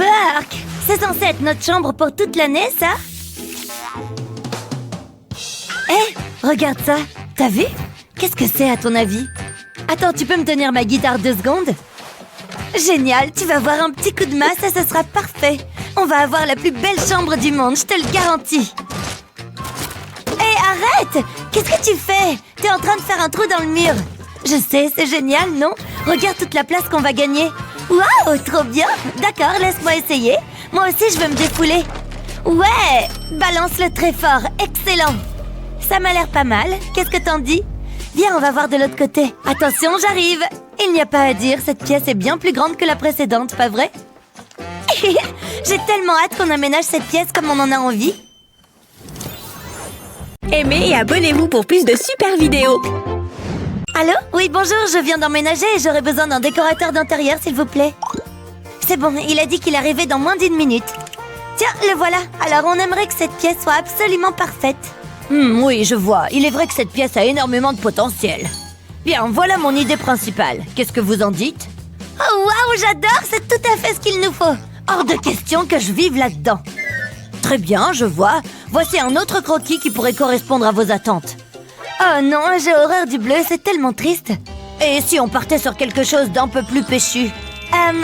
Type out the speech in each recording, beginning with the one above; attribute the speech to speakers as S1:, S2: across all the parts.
S1: Bark! C'est censé être notre chambre pour toute l'année, ça? Hé, regarde ça! T'as vu? Qu'est-ce que c'est, à ton avis? Attends, tu peux me tenir ma guitare 2 secondes? Génial, tu vas voir un petit coup de masse et ce sera parfait. On va avoir la plus belle chambre du monde, je te le garantis. Hé, arrête! Qu'est-ce que tu fais? T'es en train de faire un trou dans le mur. Je sais, c'est génial, non? Regarde toute la place qu'on va gagner. Waouh, trop bien! D'accord, laisse-moi essayer. Moi aussi, je veux me défouler. Ouais! Balance-le très fort, excellent! Ça m'a l'air pas mal, qu'est-ce que t'en dis? Viens, on va voir de l'autre côté. Attention, j'arrive! Il n'y a pas à dire, cette pièce est bien plus grande que la précédente, pas vrai? J'ai tellement hâte qu'on aménage cette pièce comme on en a envie.
S2: Aimez et abonnez-vous pour plus de super vidéos.
S1: Allô? Oui, bonjour, je viens d'emménager et j'aurais besoin d'un décorateur d'intérieur, s'il vous plaît. C'est bon, il a dit qu'il arrivait dans moins d'1 minute. Tiens, le voilà. Alors, on aimerait que cette pièce soit absolument parfaite. Oui, je vois. Il est vrai que cette pièce a énormément de potentiel. Bien, voilà mon idée principale. Qu'est-ce que vous en dites? Oh, waouh, j'adore! C'est tout à fait ce qu'il nous faut. Hors de question que je vive là-dedans. Très bien, je vois. Voici un autre croquis qui pourrait correspondre à vos attentes. Oh non, j'ai horreur du bleu, c'est tellement triste. Et si on partait sur quelque chose d'un peu plus péchu?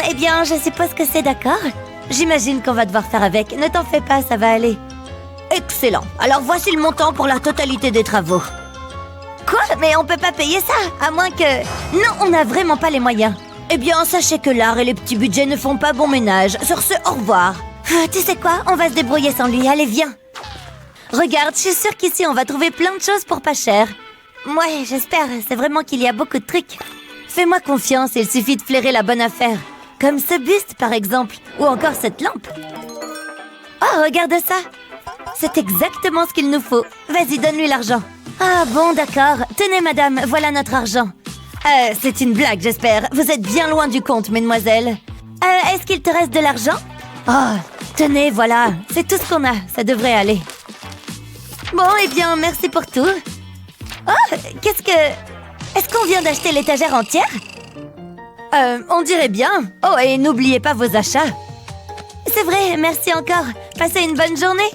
S1: Eh bien, je suppose que c'est d'accord. J'imagine qu'on va devoir faire avec. Ne t'en fais pas, ça va aller. Excellent. Alors voici le montant pour la totalité des travaux. Quoi? Mais on peut pas payer ça, à moins que... Non, on n'a vraiment pas les moyens. Eh bien, sachez que l'art et les petits budgets ne font pas bon ménage. Sur ce, au revoir. Tu sais quoi? On va se débrouiller sans lui. Allez, viens. Regarde, je suis sûre qu'ici, on va trouver plein de choses pour pas cher. Ouais, j'espère. C'est vraiment qu'il y a beaucoup de trucs. Fais-moi confiance, il suffit de flairer la bonne affaire. Comme ce buste, par exemple. Ou encore cette lampe. Oh, regarde ça. C'est exactement ce qu'il nous faut. Vas-y, donne-lui l'argent. Ah bon, d'accord. Tenez, madame, voilà notre argent. C'est une blague, j'espère. Vous êtes bien loin du compte, mesdemoiselles. Est-ce qu'il te reste de l'argent? Oh, tenez, voilà. C'est tout ce qu'on a. Ça devrait aller. Bon, eh bien, merci pour tout. Oh, qu'est-ce que... Est-ce qu'on vient d'acheter l'étagère entière? On dirait bien. Oh, et n'oubliez pas vos achats. C'est vrai, merci encore. Passez une bonne journée.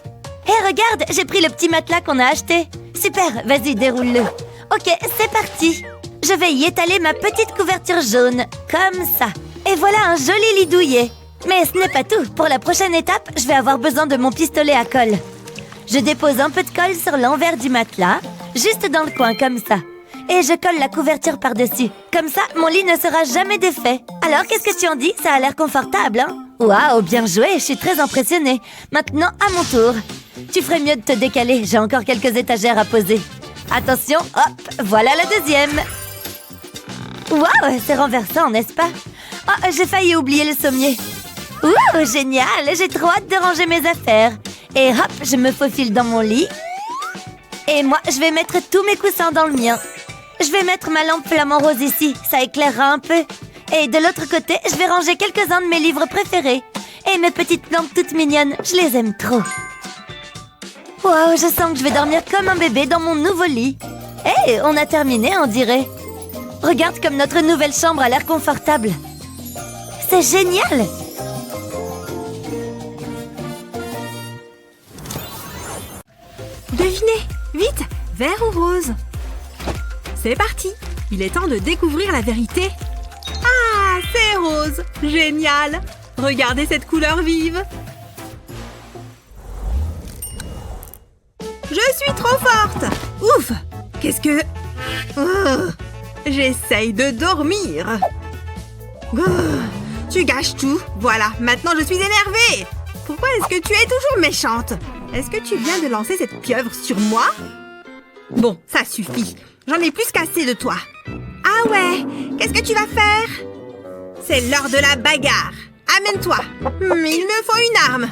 S1: Hé, regarde, j'ai pris le petit matelas qu'on a acheté. Super, vas-y, déroule-le. Ok, c'est parti. Je vais y étaler ma petite couverture jaune, comme ça. Et voilà un joli lit douillet. Mais ce n'est pas tout. Pour la prochaine étape, je vais avoir besoin de mon pistolet à colle. Je dépose un peu de colle sur l'envers du matelas, juste dans le coin, comme ça. Et je colle la couverture par-dessus. Comme ça, mon lit ne sera jamais défait. Alors, qu'est-ce que tu en dis? Ça a l'air confortable, hein? Waouh, bien joué, je suis très impressionnée. Maintenant, à mon tour. Tu ferais mieux de te décaler, j'ai encore quelques étagères à poser. Attention, hop, voilà la deuxième. Waouh, c'est renversant, n'est-ce pas? Oh, j'ai failli oublier le sommier. Ouh, génial, j'ai trop hâte de ranger mes affaires. Et hop, je me faufile dans mon lit. Et moi, je vais mettre tous mes coussins dans le mien. Je vais mettre ma lampe flamant rose ici, ça éclairera un peu. Et de l'autre côté, je vais ranger quelques-uns de mes livres préférés. Et mes petites plantes toutes mignonnes, je les aime trop. Waouh, je sens que je vais dormir comme un bébé dans mon nouveau lit. Hé, on a terminé, on dirait. Regarde comme notre nouvelle chambre a l'air confortable. C'est génial!
S2: Devinez, vite, vert ou rose? C'est parti, il est temps de découvrir la vérité. Ah, c'est rose, génial! Regardez cette couleur vive. Je suis trop forte! Ouf! Qu'est-ce que... Oh, j'essaye de dormir. Oh, tu gâches tout. Voilà, maintenant je suis énervée. Pourquoi est-ce que tu es toujours méchante? Est-ce que tu viens de lancer cette pieuvre sur moi? Bon, ça suffit. J'en ai plus qu'assez de toi. Ah ouais? Qu'est-ce que tu vas faire? C'est l'heure de la bagarre. Amène-toi. Il me faut une arme.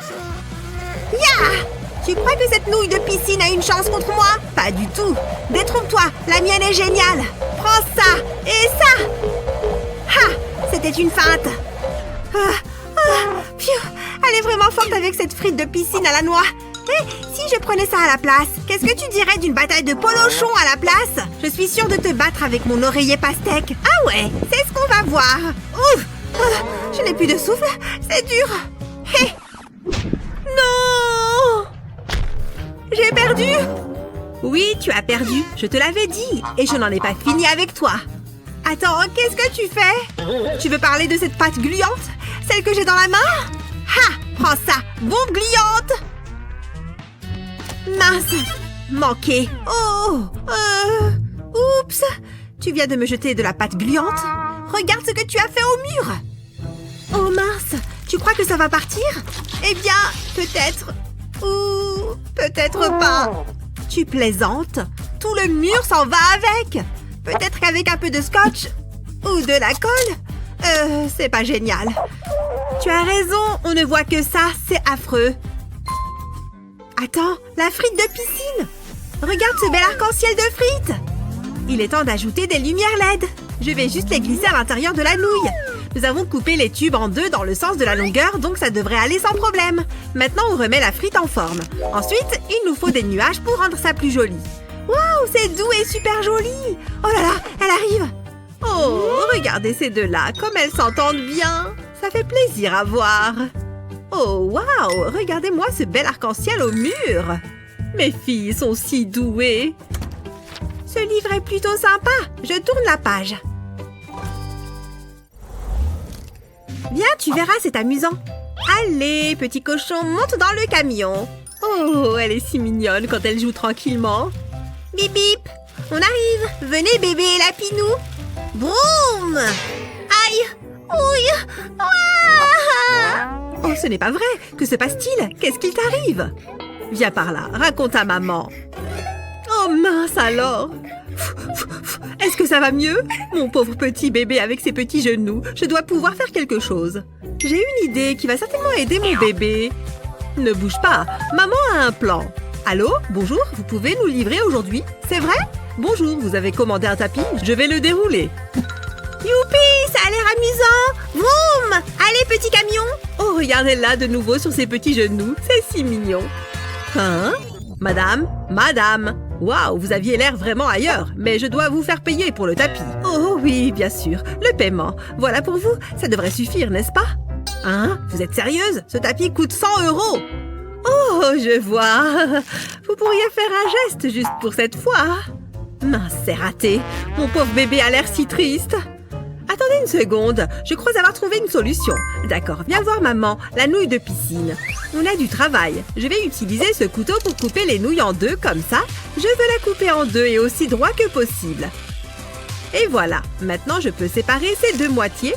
S2: Ya! Tu crois que cette nouille de piscine a une chance contre moi? Pas du tout. Détrompe-toi, la mienne est géniale. Prends ça et ça. Ha! C'était une feinte. Elle est vraiment forte avec cette frite de piscine à la noix. Et si je prenais ça à la place, qu'est-ce que tu dirais d'une bataille de polochon à la place? Je suis sûre de te battre avec mon oreiller pastèque. Ah ouais, c'est ce qu'on va voir. Ouf! Je n'ai plus de souffle, c'est dur. Hé! Non! J'ai perdu! Oui, tu as perdu. Je te l'avais dit. Et je n'en ai pas fini avec toi. Attends, qu'est-ce que tu fais? Tu veux parler de cette pâte gluante? Celle que j'ai dans la main? Ha! Prends ça! Bombe gluante! Mince! Manqué! Oh! Oups! Tu viens de me jeter de la pâte gluante? Regarde ce que tu as fait au mur! Oh mince! Tu crois que ça va partir? Eh bien, peut-être... Ou... peut-être pas. Tu plaisantes? Tout le mur s'en va avec! Peut-être qu'avec un peu de scotch ou de la colle? C'est pas génial. Tu as raison, on ne voit que ça, c'est affreux. Attends, la frite de piscine! Regarde ce bel arc-en-ciel de frites! Il est temps d'ajouter des lumières LED. Je vais juste les glisser à l'intérieur de la nouille. Nous avons coupé les tubes en deux dans le sens de la longueur, donc ça devrait aller sans problème. Maintenant, on remet la frite en forme. Ensuite, il nous faut des nuages pour rendre ça plus joli. Waouh, c'est doux et super joli! Oh là là, elle arrive! Oh, regardez ces deux-là, comme elles s'entendent bien! Ça fait plaisir à voir! Oh, waouh! Regardez-moi ce bel arc-en-ciel au mur! Mes filles sont si douées! Ce livre est plutôt sympa! Je tourne la page. Viens, tu verras, c'est amusant! Allez, petit cochon, monte dans le camion! Oh, elle est si mignonne quand elle joue tranquillement! Bip bip! On arrive! Venez bébé Lapinou! Broum! Aïe! Ouille! Ah! Oh, ce n'est pas vrai! Que se passe-t-il? Qu'est-ce qu'il t'arrive? Viens par là, raconte à maman. Oh mince alors! Est-ce que ça va mieux? Mon pauvre petit bébé avec ses petits genoux, je dois pouvoir faire quelque chose. J'ai une idée qui va certainement aider mon bébé. Ne bouge pas, maman a un plan. Allô? Bonjour, vous pouvez nous livrer aujourd'hui? C'est vrai? Bonjour, vous avez commandé un tapis? Je vais le dérouler. Youpi, ça a l'air amusant! Vroom! Allez, petit camion! Oh, regardez-la de nouveau sur ses petits genoux, c'est si mignon. Hein? Madame? Madame! Waouh, vous aviez l'air vraiment ailleurs, mais je dois vous faire payer pour le tapis. Oh oui, bien sûr, le paiement. Voilà pour vous, ça devrait suffire, n'est-ce pas? Hein? Vous êtes sérieuse? Ce tapis coûte 100 €! Oh, je vois. Vous pourriez faire un geste juste pour cette fois. Mince, c'est raté. Mon pauvre bébé a l'air si triste. Attendez une seconde, je crois avoir trouvé une solution. D'accord, viens voir maman, la nouille de piscine. On a du travail. Je vais utiliser ce couteau pour couper les nouilles en deux, comme ça. Je veux la couper en deux et aussi droit que possible. Et voilà, maintenant je peux séparer ces deux moitiés.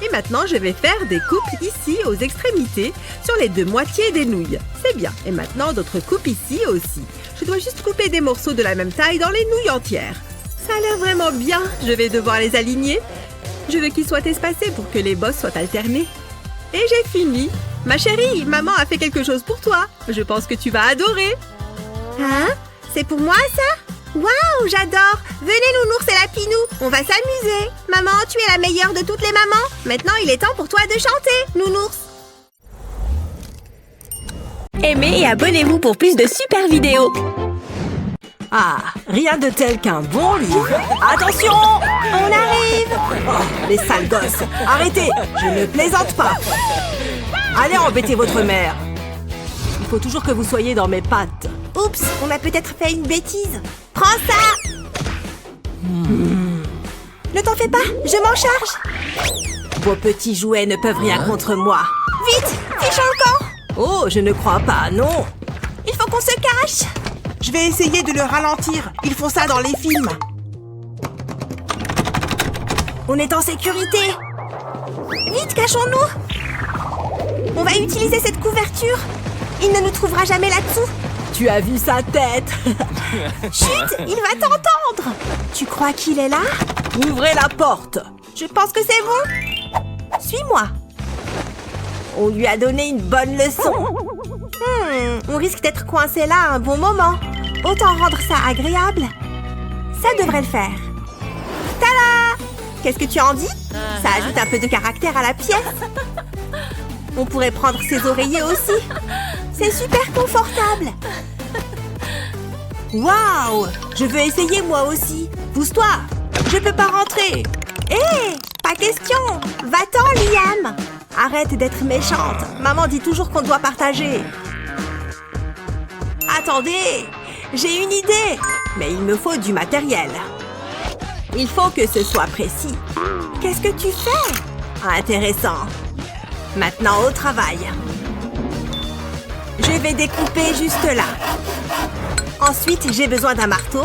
S2: Et maintenant, je vais faire des coupes ici, aux extrémités, sur les deux moitiés des nouilles. C'est bien. Et maintenant, d'autres coupes ici aussi. Je dois juste couper des morceaux de la même taille dans les nouilles entières. Ça a l'air vraiment bien. Je vais devoir les aligner. Je veux qu'ils soient espacés pour que les bosses soient alternées. Et j'ai fini. Ma chérie, maman a fait quelque chose pour toi. Je pense que tu vas adorer. Hein? C'est pour moi, ça? Waouh, j'adore! Venez, Nounours et Lapinou, on va s'amuser! Maman, tu es la meilleure de toutes les mamans! Maintenant, il est temps pour toi de chanter, Nounours!
S3: Aimez et abonnez-vous pour plus de super vidéos!
S4: Ah, rien de tel qu'un bon livre. Attention!
S2: On arrive!
S4: Oh, les sales gosses! Arrêtez! Je ne plaisante pas! Allez embêter votre mère! Il faut toujours que vous soyez dans mes pattes.
S2: Oups, on a peut-être fait une bêtise. Prends ça! Ne t'en fais pas, je m'en charge.
S4: Vos petits jouets ne peuvent rien contre moi.
S2: Vite, fiche le camp!
S4: Oh, je ne crois pas, non.
S2: Il faut qu'on se cache.
S5: Je vais essayer de le ralentir. Ils font ça dans les films.
S2: On est en sécurité. Vite, cachons-nous. On va utiliser cette couverture. Il ne nous trouvera jamais là-dessous.
S4: Tu as vu sa tête?
S2: Chut, il va t'entendre. Tu crois qu'il est là?
S4: Ouvrez la porte.
S2: Je pense que c'est bon. Suis-moi. On lui a donné une bonne leçon. On risque d'être coincé là un bon moment. Autant rendre ça agréable. Ça devrait le faire. Tada! Qu'est-ce que tu en dis? Ça ajoute un peu de caractère à la pièce. On pourrait prendre ses oreillers aussi. C'est super confortable. Waouh! Je veux essayer moi aussi. Pousse-toi. Je peux pas rentrer. Hé! Pas question. Va-t'en, Liam.
S4: Arrête d'être méchante. Maman dit toujours qu'on doit partager. Attendez, j'ai une idée. Mais il me faut du matériel. Il faut que ce soit précis. Qu'est-ce que tu fais? Intéressant. Maintenant au travail. Je vais découper juste là. Ensuite, j'ai besoin d'un marteau.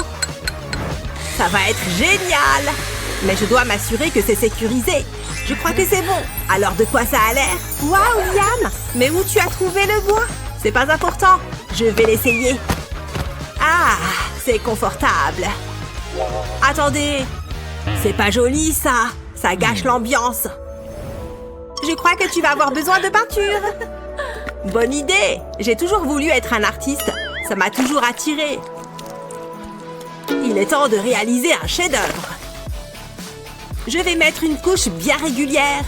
S4: Ça va être génial! Mais je dois m'assurer que c'est sécurisé. Je crois que c'est bon. Alors de quoi ça a l'air? Waouh, Liam! Mais où tu as trouvé le bois? C'est pas important. Je vais l'essayer. Ah, c'est confortable. Attendez. C'est pas joli, ça. Ça gâche l'ambiance. Je crois que tu vas avoir besoin de peinture. Bonne idée. J'ai toujours voulu être un artiste. Ça m'a toujours attiré. Il est temps de réaliser un chef-d'œuvre. Je vais mettre une couche bien régulière.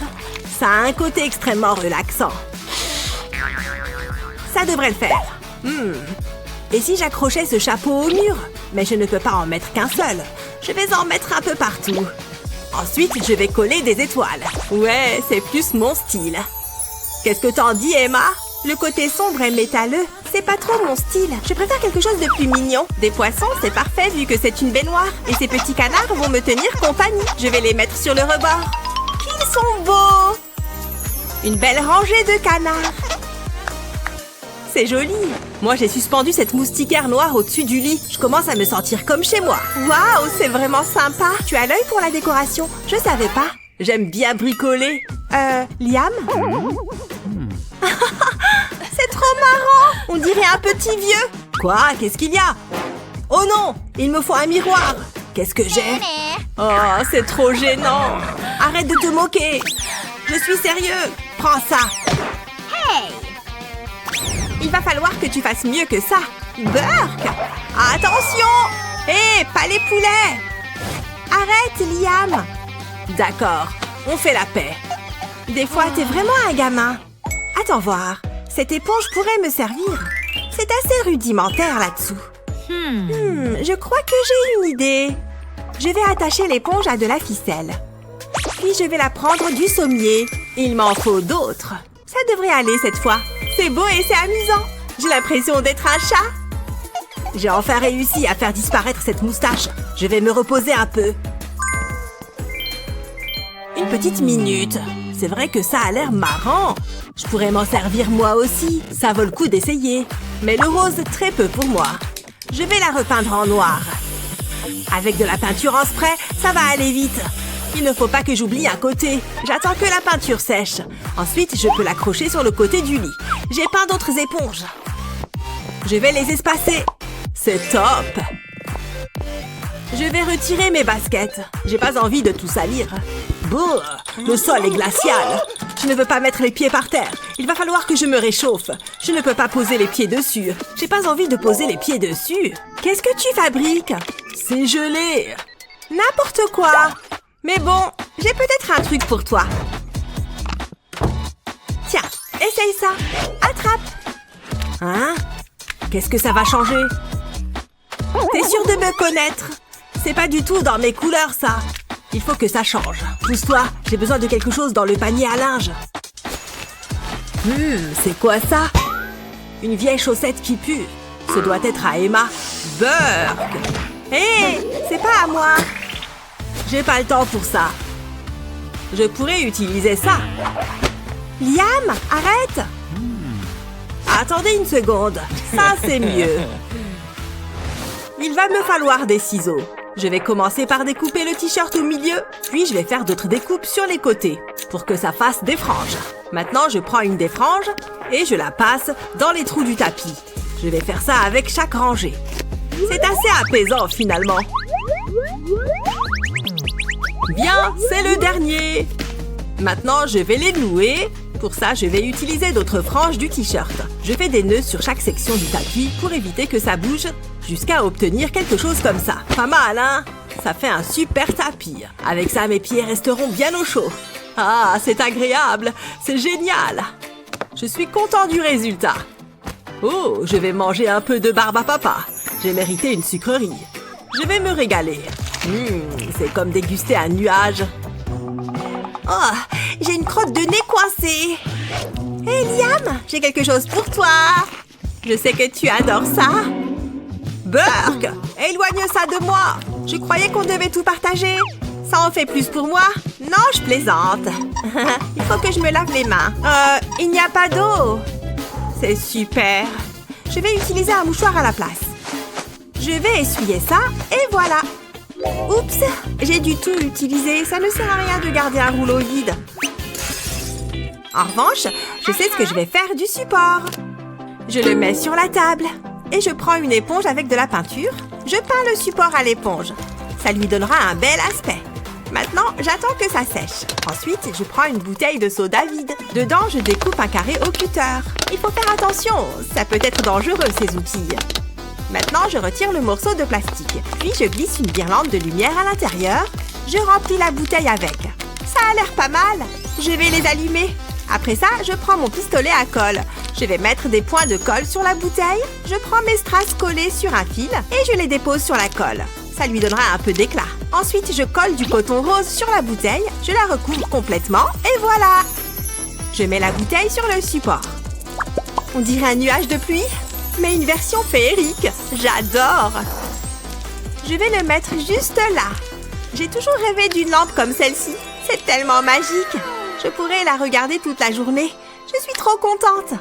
S4: Ça a un côté extrêmement relaxant. Ça devrait le faire. Et si j'accrochais ce chapeau au mur? Mais je ne peux pas en mettre qu'un seul. Je vais en mettre un peu partout. Ensuite, je vais coller des étoiles. Ouais, c'est plus mon style. Qu'est-ce que t'en dis, Emma? Le côté sombre et métalleux, c'est pas trop mon style. Je préfère quelque chose de plus mignon. Des poissons, c'est parfait vu que c'est une baignoire. Et ces petits canards vont me tenir compagnie. Je vais les mettre sur le rebord. Qu'ils sont beaux! Une belle rangée de canards. C'est joli. Moi, j'ai suspendu cette moustiquaire noire au-dessus du lit. Je commence à me sentir comme chez moi. Waouh, c'est vraiment sympa. Tu as l'œil pour la décoration. Je savais pas. J'aime bien bricoler. Liam? C'est trop marrant! On dirait un petit vieux! Quoi? Qu'est-ce qu'il y a? Oh non! Il me faut un miroir! Qu'est-ce que j'ai? Oh, c'est trop gênant! Arrête de te moquer! Je suis sérieux! Prends ça! Hey! Il va falloir que tu fasses mieux que ça! Burk! Attention! Hé, pas les poulets! Arrête, Liam! D'accord, on fait la paix. Des fois, t'es vraiment un gamin. Attends voir. Cette éponge pourrait me servir. C'est assez rudimentaire là-dessous. Je crois que j'ai une idée. Je vais attacher l'éponge à de la ficelle. Puis je vais la prendre du sommier. Il m'en faut d'autres. Ça devrait aller cette fois. C'est beau et c'est amusant. J'ai l'impression d'être un chat. J'ai enfin réussi à faire disparaître cette moustache. Je vais me reposer un peu. Une petite minute. C'est vrai que ça a l'air marrant. Je pourrais m'en servir moi aussi. Ça vaut le coup d'essayer. Mais le rose, très peu pour moi. Je vais la repeindre en noir. Avec de la peinture en spray, ça va aller vite. Il ne faut pas que j'oublie un côté. J'attends que la peinture sèche. Ensuite, je peux l'accrocher sur le côté du lit. J'ai peint d'autres éponges. Je vais les espacer. C'est top. Je vais retirer mes baskets. J'ai pas envie de tout salir. Bouh, le sol est glacial. Je ne veux pas mettre les pieds par terre. Il va falloir que je me réchauffe. Je ne peux pas poser les pieds dessus. J'ai pas envie de poser les pieds dessus. Qu'est-ce que tu fabriques? C'est gelé. N'importe quoi. Mais bon, j'ai peut-être un truc pour toi. Tiens, essaye ça. Attrape. Hein? Qu'est-ce que ça va changer? T'es sûr de me connaître? C'est pas du tout dans mes couleurs, ça. Il faut que ça change. Pousse-toi, j'ai besoin de quelque chose dans le panier à linge. C'est quoi ça? Une vieille chaussette qui pue. Ce doit être à Emma. Burk! Hé, c'est pas à moi. J'ai pas le temps pour ça. Je pourrais utiliser ça. Liam, arrête! Attendez une seconde. Ça, c'est mieux. Il va me falloir des ciseaux. Je vais commencer par découper le t-shirt au milieu, puis je vais faire d'autres découpes sur les côtés, pour que ça fasse des franges. Maintenant, je prends une des franges et je la passe dans les trous du tapis. Je vais faire ça avec chaque rangée. C'est assez apaisant, finalement. Bien, c'est le dernier. Maintenant, je vais les nouer. Pour ça, je vais utiliser d'autres franges du t-shirt. Je fais des nœuds sur chaque section du tapis pour éviter que ça bouge, jusqu'à obtenir quelque chose comme ça. Pas mal, hein? Ça fait un super tapis. Avec ça, mes pieds resteront bien au chaud. Ah, c'est agréable. C'est génial. Je suis content du résultat. Oh, je vais manger un peu de barbe à papa. J'ai mérité une sucrerie. Je vais me régaler. C'est comme déguster un nuage. Oh, j'ai une crotte de nez coincée. Hé, Liam, j'ai quelque chose pour toi. Je sais que tu adores ça. Burk, éloigne ça de moi. Je croyais qu'on devait tout partager. Ça en fait plus pour moi. Non, je plaisante. Il faut que je me lave les mains. Il n'y a pas d'eau. C'est super. Je vais utiliser un mouchoir à la place. Je vais essuyer ça et voilà. Oups, j'ai dû tout utiliser. Ça ne sert à rien de garder un rouleau vide. En revanche, je sais ce que je vais faire du support. Je le mets sur la table. Et je prends une éponge avec de la peinture. Je peins le support à l'éponge. Ça lui donnera un bel aspect. Maintenant, j'attends que ça sèche. Ensuite, je prends une bouteille de soda vide. Dedans, je découpe un carré au cutter. Il faut faire attention, ça peut être dangereux ces outils. Maintenant, je retire le morceau de plastique. Puis, je glisse une guirlande de lumière à l'intérieur. Je remplis la bouteille avec. Ça a l'air pas mal. Je vais les allumer. Après ça, je prends mon pistolet à colle. Je vais mettre des points de colle sur la bouteille. Je prends mes strass collés sur un fil et je les dépose sur la colle. Ça lui donnera un peu d'éclat. Ensuite, je colle du coton rose sur la bouteille. Je la recouvre complètement et voilà. Je mets la bouteille sur le support. On dirait un nuage de pluie, mais une version féerique. J'adore. Je vais le mettre juste là. J'ai toujours rêvé d'une lampe comme celle-ci. C'est tellement magique. Je pourrais la regarder toute la journée. Je suis trop contente.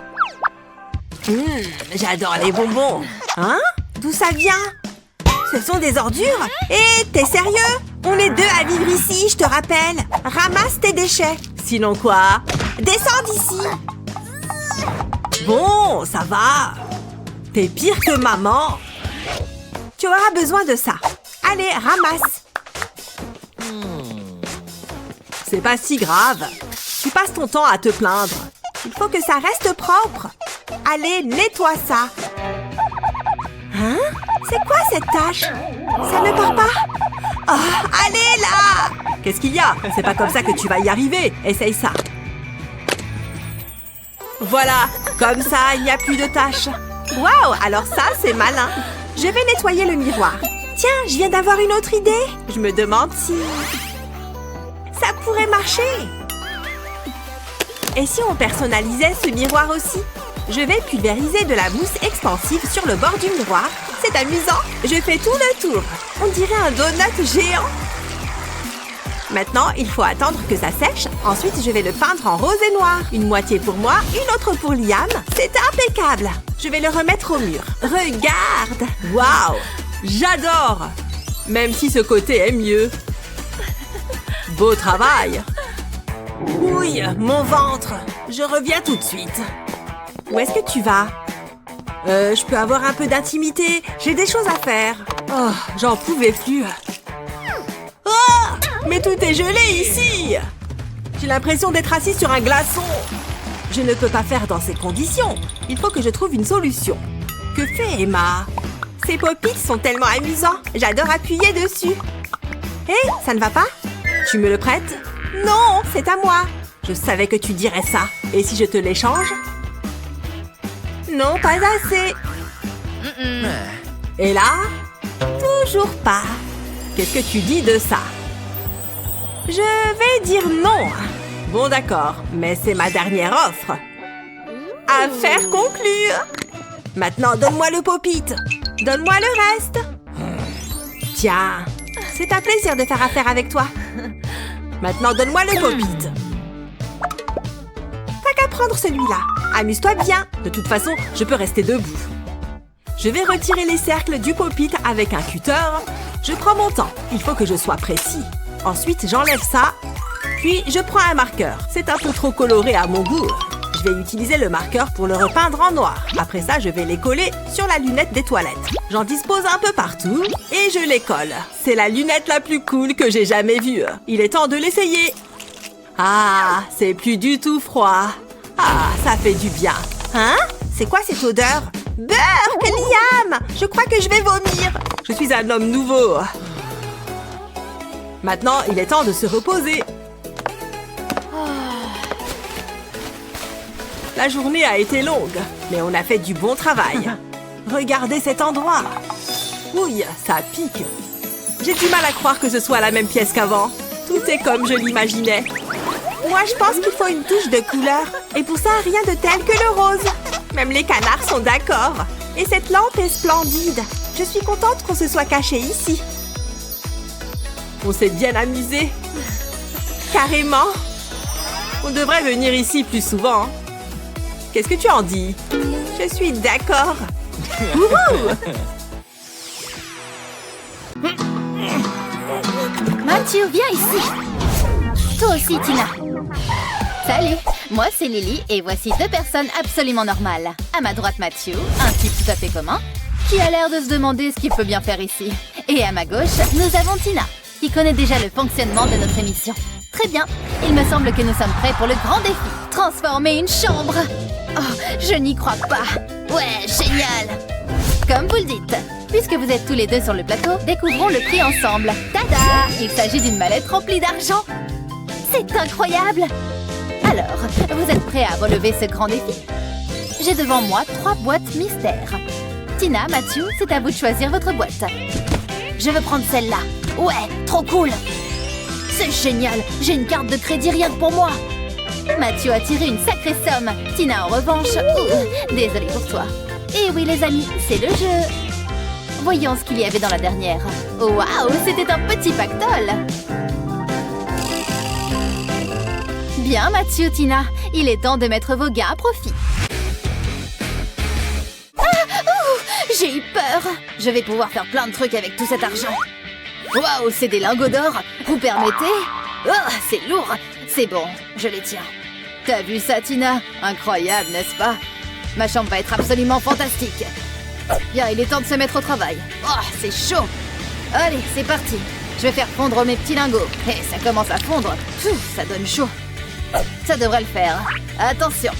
S4: J'adore les bonbons. Hein? D'où ça vient? Ce sont des ordures? Hé, t'es sérieux? On est deux à vivre ici, je te rappelle. Ramasse tes déchets. Sinon quoi? Descends d'ici. Bon, ça va. T'es pire que maman. Tu auras besoin de ça. Allez, ramasse. C'est pas si grave. Tu passes ton temps à te plaindre. Il faut que ça reste propre. Allez, nettoie ça. Hein? C'est quoi cette tache? Ça ne part pas? Oh, allez là! Qu'est-ce qu'il y a? C'est pas comme ça que tu vas y arriver. Essaye ça. Voilà, comme ça, il n'y a plus de taches. Waouh, alors ça, c'est malin. Je vais nettoyer le miroir. Tiens, je viens d'avoir une autre idée. Je me demande si... ça pourrait marcher. Et si on personnalisait ce miroir aussi? Je vais pulvériser de la mousse expansive sur le bord du miroir. C'est amusant. Je fais tout le tour. On dirait un donut géant. Maintenant, il faut attendre que ça sèche. Ensuite, je vais le peindre en rose et noir. Une moitié pour moi, une autre pour Liam. C'est impeccable. Je vais le remettre au mur. Regarde. Waouh. J'adore. Même si ce côté est mieux. Beau travail. Ouille, mon ventre. Je reviens tout de suite. Où est-ce que tu vas? Je peux avoir un peu d'intimité. J'ai des choses à faire. Oh, j'en pouvais plus. Oh, mais tout est gelé ici. J'ai l'impression d'être assis sur un glaçon. Je ne peux pas faire dans ces conditions. Il faut que je trouve une solution. Que fait Emma? Ces pop-its sont tellement amusants. J'adore appuyer dessus. Hé, ça ne va pas? Tu me le prêtes? Non, c'est à moi. Je savais que tu dirais ça. Et si je te l'échange? Non, pas assez. Et là? Toujours pas. Qu'est-ce que tu dis de ça? Je vais dire non. Bon, d'accord, mais c'est ma dernière offre. Affaire conclue. Maintenant, donne-moi le pop-it. Donne-moi le reste. Tiens, c'est un plaisir de faire affaire avec toi. Maintenant, donne-moi le pop-it. T'as qu'à prendre celui-là. Amuse-toi bien. De toute façon, je peux rester debout. Je vais retirer les cercles du pop-it avec un cutter. Je prends mon temps. Il faut que je sois précis. Ensuite, j'enlève ça. Puis, je prends un marqueur. C'est un peu trop coloré à mon goût. Je vais utiliser le marqueur pour le repeindre en noir. Après ça, je vais les coller sur la lunette des toilettes. J'en dispose un peu partout et je les colle. C'est la lunette la plus cool que j'ai jamais vue. Il est temps de l'essayer. Ah, c'est plus du tout froid. Ah, ça fait du bien. Hein? C'est quoi cette odeur? Burk, Liam! Je crois que je vais vomir. Je suis un homme nouveau. Maintenant, il est temps de se reposer. La journée a été longue, mais on a fait du bon travail. Regardez cet endroit. Ouille, ça pique. J'ai du mal à croire que ce soit la même pièce qu'avant. Tout est comme je l'imaginais. Moi, je pense qu'il faut une touche de couleur. Et pour ça, rien de tel que le rose. Même les canards sont d'accord. Et cette lampe est splendide. Je suis contente qu'on se soit caché ici. On s'est bien amusé. Carrément. On devrait venir ici plus souvent. Hein. Qu'est-ce que tu en dis? Je suis d'accord. Wouhou!
S6: Mathieu, viens ici. Toi aussi, Tina. Salut, moi c'est Lily et voici deux personnes absolument normales. À ma droite, Mathieu, un type tout à fait commun, qui a l'air de se demander ce qu'il peut bien faire ici. Et à ma gauche, nous avons Tina, qui connaît déjà le fonctionnement de notre émission. Très bien, il me semble que nous sommes prêts pour le grand défi. Transformer une chambre. Oh, je n'y crois pas. Ouais, génial. Comme vous le dites. Puisque vous êtes tous les deux sur le plateau, découvrons le prix ensemble. Tada! Il s'agit d'une mallette remplie d'argent. C'est incroyable! Alors, vous êtes prêts à relever ce grand défi? J'ai devant moi 3 boîtes mystères. Tina, Mathieu, c'est à vous de choisir votre boîte. Je veux prendre celle-là. Ouais, trop cool! C'est génial! J'ai une carte de crédit rien que pour moi! Mathieu a tiré une sacrée somme. Tina, en revanche... désolée pour toi. Et oui, les amis, c'est le jeu. Voyons ce qu'il y avait dans la dernière. Waouh, c'était un petit pactole! Bien, Mathieu, Tina. Il est temps de mettre vos gains à profit. J'ai eu peur. Je vais pouvoir faire plein de trucs avec tout cet argent. Waouh, c'est des lingots d'or. Vous permettez? Oh, c'est lourd. C'est bon, je les tiens. T'as vu ça, Tina? Incroyable, n'est-ce pas? Ma chambre va être absolument fantastique. Bien, il est temps de se mettre au travail. Oh, c'est chaud. Allez, c'est parti. Je vais faire fondre mes petits lingots. Et ça commence à fondre. Ça donne chaud. Ça devrait le faire. Attention.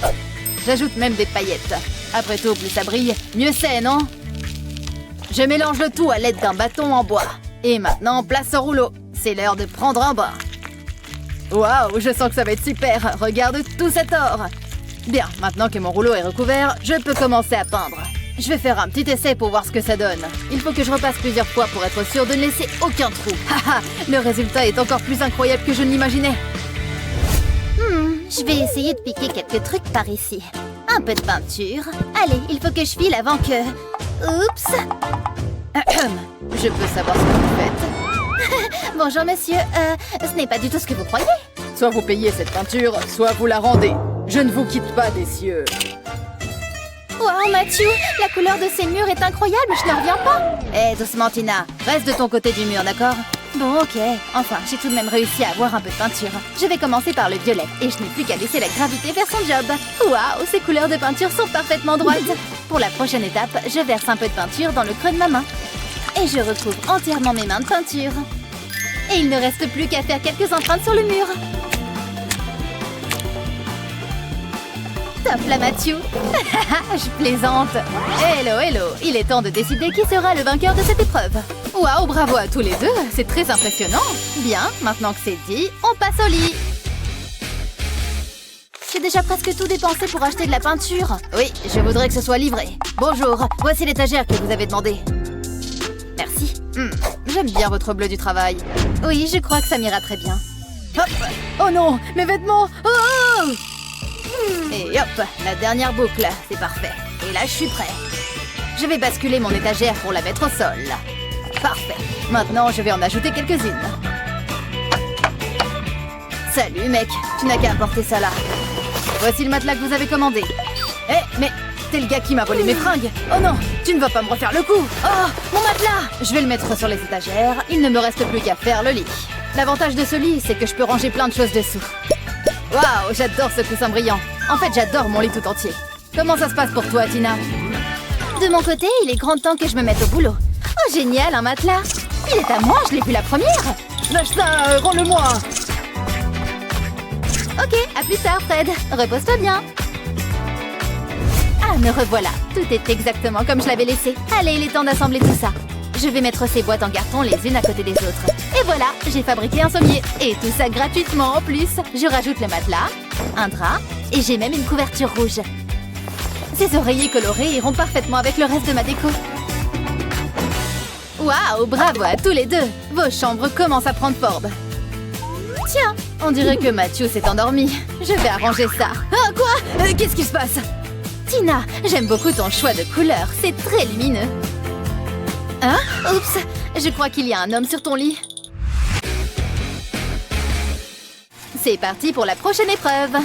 S6: J'ajoute même des paillettes. Après tout, plus ça brille, mieux c'est, non? Je mélange le tout à l'aide d'un bâton en bois. Et maintenant, place au rouleau. C'est l'heure de prendre un bain. Waouh, je sens que ça va être super. Regarde tout cet or. Bien, maintenant que mon rouleau est recouvert, je peux commencer à peindre. Je vais faire un petit essai pour voir ce que ça donne. Il faut que je repasse plusieurs fois pour être sûr de ne laisser aucun trou. Haha, le résultat est encore plus incroyable que je ne l'imaginais. Je vais essayer de piquer quelques trucs par ici. Un peu de peinture. Allez, il faut que je file avant que... Oups. Je peux savoir ce que vous faites? Bonjour, monsieur. Ce n'est pas du tout ce que vous croyez.
S7: Soit vous payez cette peinture, soit vous la rendez. Je ne vous quitte pas des cieux.
S6: Wow, Mathieu, la couleur de ces murs est incroyable, je ne reviens pas. Eh, doucement, Tina. Reste de ton côté du mur, d'accord? Bon, ok. Enfin, j'ai tout de même réussi à avoir un peu de peinture. Je vais commencer par le violet, et je n'ai plus qu'à laisser la gravité faire son job. Waouh, ces couleurs de peinture sont parfaitement droites. Pour la prochaine étape, je verse un peu de peinture dans le creux de ma main. Et je recouvre entièrement mes mains de peinture. Et il ne reste plus qu'à faire quelques empreintes sur le mur. Top là, Mathieu. Je plaisante. Hello, hello. Il est temps de décider qui sera le vainqueur de cette épreuve. Waouh, bravo à tous les deux. C'est très impressionnant. Bien, maintenant que c'est dit, on passe au lit. J'ai déjà presque tout dépensé pour acheter de la peinture. Oui, je voudrais que ce soit livré. Bonjour, voici l'étagère que vous avez demandé. Merci. J'aime bien votre bleu du travail. Oui, je crois que ça m'ira très bien. Hop. Oh non, mes vêtements. Oh! Et hop, la dernière boucle, c'est parfait. Et là, je suis prêt. Je vais basculer mon étagère pour la mettre au sol. Parfait. Maintenant, je vais en ajouter quelques-unes. Salut, mec. Tu n'as qu'à apporter ça là. Voici le matelas que vous avez commandé. Eh, mais t'es le gars qui m'a volé mes fringues. Oh non, tu ne vas pas me refaire le coup. Oh, mon matelas. Je vais le mettre sur les étagères. Il ne me reste plus qu'à faire le lit. L'avantage de ce lit, c'est que je peux ranger plein de choses dessous. Waouh, j'adore ce coussin brillant. En fait, j'adore mon lit tout entier. Comment ça se passe pour toi, Tina? De mon côté, il est grand temps que je me mette au boulot. Oh, génial, un matelas. Il est à moi, je l'ai vu la première.
S7: Lâche ça, rends-le-moi.
S6: Ok, à plus tard, Fred. Repose-toi bien. Ah, me revoilà. Tout est exactement comme je l'avais laissé. Allez, il est temps d'assembler tout ça. Je vais mettre ces boîtes en carton les unes à côté des autres. Et voilà, j'ai fabriqué un sommier. Et tout ça gratuitement en plus. Je rajoute le matelas, un drap, et j'ai même une couverture rouge. Ces oreillers colorés iront parfaitement avec le reste de ma déco. Waouh, bravo à tous les deux. Vos chambres commencent à prendre forme. Tiens, On dirait que Mathieu s'est endormi. Je vais arranger ça. Ah, quoi? Qu'est-ce qui se passe? Tina, j'aime beaucoup ton choix de couleur. C'est très lumineux. Hein? Oups, je crois qu'il y a un homme sur ton lit. C'est parti pour la prochaine épreuve.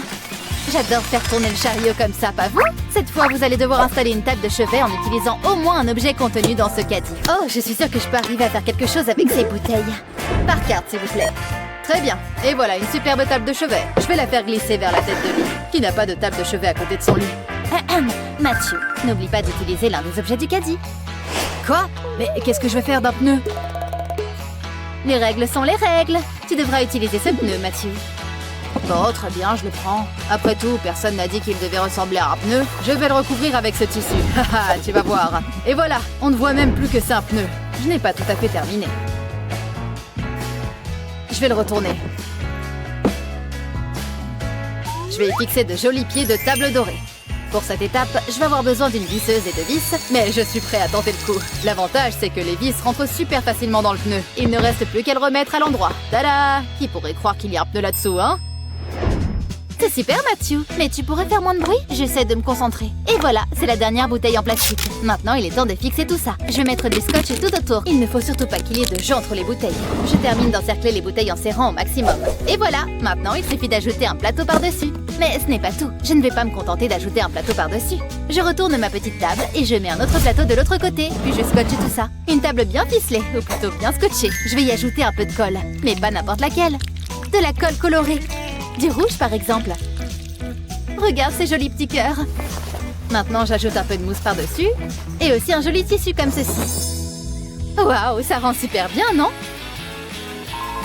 S6: J'adore faire tourner le chariot comme ça, pas vous? Cette fois, vous allez devoir installer une table de chevet en utilisant au moins un objet contenu dans ce caddie. Oh, je suis sûre que je peux arriver à faire quelque chose avec ces bouteilles. Par carte, s'il vous plaît. Très bien. Et voilà, une superbe table de chevet. Je vais la faire glisser vers la tête de lit. Qui n'a pas de table de chevet à côté de son lit? Mathieu, n'oublie pas d'utiliser l'un des objets du caddie. Quoi? Mais qu'est-ce que je vais faire d'un pneu? Les règles sont les règles. Tu devras utiliser ce pneu, Mathieu. Bon, très bien, je le prends. Après tout, personne n'a dit qu'il devait ressembler à un pneu. Je vais le recouvrir avec ce tissu. Haha, tu vas voir. Et voilà, on ne voit même plus que c'est un pneu. Je n'ai pas tout à fait terminé. Je vais le retourner. Je vais y fixer de jolis pieds de table dorée. Pour cette étape, je vais avoir besoin d'une visseuse et de vis, mais je suis prêt à tenter le coup. L'avantage, c'est que les vis rentrent super facilement dans le pneu. Il ne reste plus qu'à le remettre à l'endroit. Tada! Qui pourrait croire qu'il y a un pneu là-dessous, hein? C'est super, Mathieu. Mais tu pourrais faire moins de bruit? J'essaie de me concentrer. Et voilà, c'est la dernière bouteille en plastique. Maintenant, il est temps de fixer tout ça. Je vais mettre du scotch tout autour. Il ne faut surtout pas qu'il y ait de jeu entre les bouteilles. Je termine d'encercler les bouteilles en serrant au maximum. Et voilà, maintenant, il suffit d'ajouter un plateau par-dessus. Mais ce n'est pas tout. Je ne vais pas me contenter d'ajouter un plateau par-dessus. Je retourne ma petite table et je mets un autre plateau de l'autre côté. Puis je scotche tout ça. Une table bien ficelée, ou plutôt bien scotchée. Je vais y ajouter un peu de colle. Mais pas n'importe laquelle. De la colle colorée. Du rouge, par exemple. Regarde ces jolis petits cœurs. Maintenant, j'ajoute un peu de mousse par-dessus. Et aussi un joli tissu comme ceci. Waouh, ça rend super bien, non?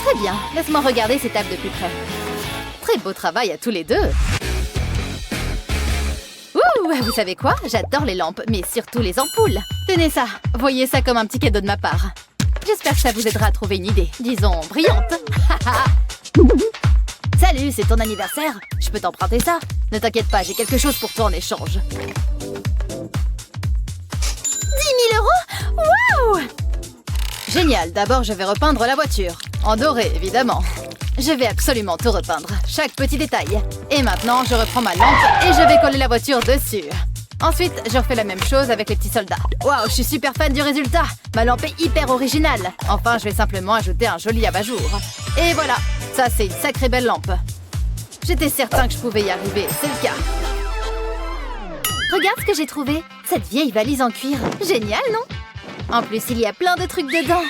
S6: Très bien, laisse-moi regarder ces tables de plus près. Très beau travail à tous les deux. Ouh, vous savez quoi? J'adore les lampes, mais surtout les ampoules. Tenez ça, voyez ça comme un petit cadeau de ma part. J'espère que ça vous aidera à trouver une idée, disons, brillante. Salut, c'est ton anniversaire? Je peux t'emprunter ça? Ne t'inquiète pas, j'ai quelque chose pour toi en échange. 10 000 €? Waouh! Génial, d'abord je vais repeindre la voiture. En doré, évidemment. Je vais absolument tout repeindre, chaque petit détail. Et maintenant, je reprends ma lampe et je vais coller la voiture dessus. Ensuite, je refais la même chose avec les petits soldats. Waouh, je suis super fan du résultat. Ma lampe est hyper originale. Enfin, je vais simplement ajouter un joli abat-jour. Et voilà, ça c'est une sacrée belle lampe. J'étais certain que je pouvais y arriver, c'est le cas. Regarde ce que j'ai trouvé. Cette vieille valise en cuir. Génial, non? En plus, il y a plein de trucs dedans.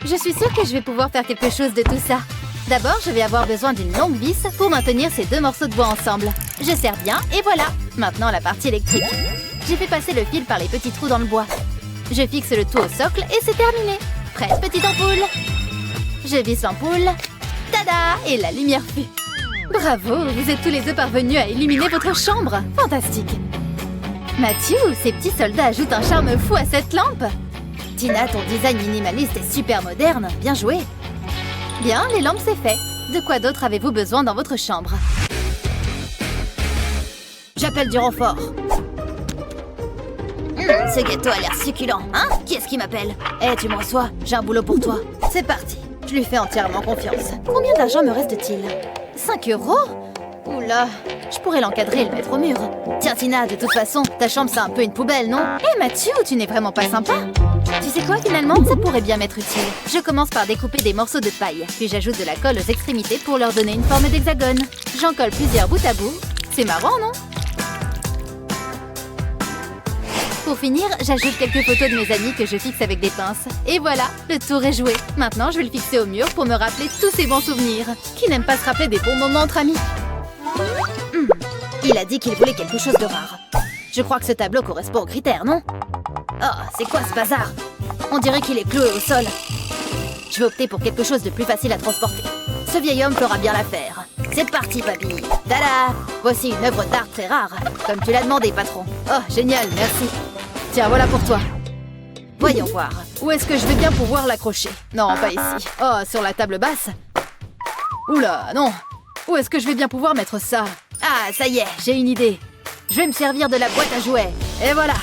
S6: Je suis sûre que je vais pouvoir faire quelque chose de tout ça. D'abord, je vais avoir besoin d'une longue vis pour maintenir ces deux morceaux de bois ensemble. Je serre bien et voilà. Maintenant, la partie électrique. J'ai fait passer le fil par les petits trous dans le bois. Je fixe le tout au socle et c'est terminé. Prête, petite ampoule. Je visse l'ampoule. Tada! Et la lumière fut. Bravo, vous êtes tous les deux parvenus à illuminer votre chambre. Fantastique. Mathieu, ces petits soldats ajoutent un charme fou à cette lampe. Tina, ton design minimaliste est super moderne. Bien joué. Bien, les lampes, c'est fait. De quoi d'autre avez-vous besoin dans votre chambre? J'appelle du renfort. Ce gâteau a l'air succulent, hein? Qui est-ce qui m'appelle? Eh, tu me reçois? J'ai un boulot pour toi. C'est parti. Je lui fais entièrement confiance. Combien d'argent me reste-t-il? 5 €? Oula, je pourrais l'encadrer et le mettre au mur. Tiens, Tina, de toute façon, ta chambre, c'est un peu une poubelle, non? Eh, Mathieu, tu n'es vraiment pas sympa. Tu sais quoi, finalement, ça pourrait bien m'être utile. Je commence par découper des morceaux de paille, puis j'ajoute de la colle aux extrémités pour leur donner une forme d'hexagone. J'en colle plusieurs bout à bout. C'est marrant, non? Pour finir, j'ajoute quelques photos de mes amis que je fixe avec des pinces. Et voilà, le tour est joué. Maintenant, je vais le fixer au mur pour me rappeler tous ces bons souvenirs. Qui n'aime pas se rappeler des bons moments entre amis? Il a dit qu'il voulait quelque chose de rare. Je crois que ce tableau correspond aux critères, non? Oh, c'est quoi ce bazar? On dirait qu'il est cloué au sol. Je vais opter pour quelque chose de plus facile à transporter. Ce vieil homme fera bien l'affaire. C'est parti, papy. Tada! Voici une œuvre d'art très rare, comme tu l'as demandé, patron. Oh, génial, merci. Tiens, voilà pour toi. Voyons voir. Où est-ce que je vais bien pouvoir l'accrocher? Non, pas ici. Oh, sur la table basse? Oula, non. Où est-ce que je vais bien pouvoir mettre ça? Ah, ça y est, j'ai une idée. Je vais me servir de la boîte à jouets. Et voilà.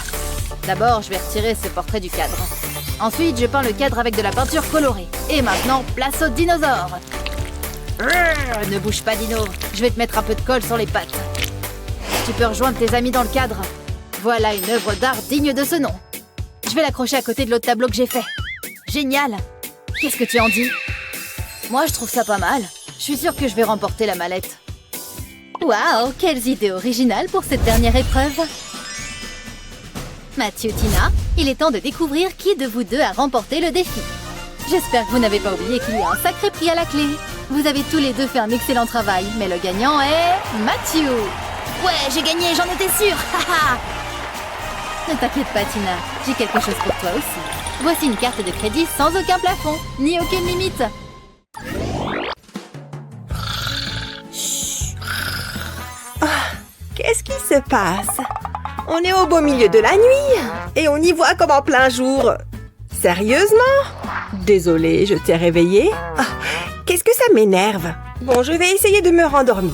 S6: D'abord, je vais retirer ce portrait du cadre. Ensuite, je peins le cadre avec de la peinture colorée. Et maintenant, place aux dinosaures. Ne bouge pas, Dino. Je vais te mettre un peu de colle sur les pattes. Tu peux rejoindre tes amis dans le cadre. Voilà une œuvre d'art digne de ce nom. Je vais l'accrocher à côté de l'autre tableau que j'ai fait. Génial. Qu'est-ce que tu en dis? Moi, je trouve ça pas mal. Je suis sûre que je vais remporter la mallette. Waouh, quelles idées originales pour cette dernière épreuve. Mathieu, Tina, il est temps de découvrir qui de vous deux a remporté le défi. J'espère que vous n'avez pas oublié qu'il y a un sacré prix à la clé. Vous avez tous les deux fait un excellent travail, mais le gagnant est... Mathieu. Ouais, j'ai gagné, j'en étais sûre. Ne t'inquiète pas, Tina, j'ai quelque chose pour toi aussi. Voici une carte de crédit sans aucun plafond, ni aucune limite.
S4: Qu'est-ce qui se passe? On est au beau milieu de la nuit et on y voit comme en plein jour. Sérieusement? Désolée, je t'ai réveillée. Qu'est-ce que ça m'énerve? Bon, je vais essayer de me rendormir.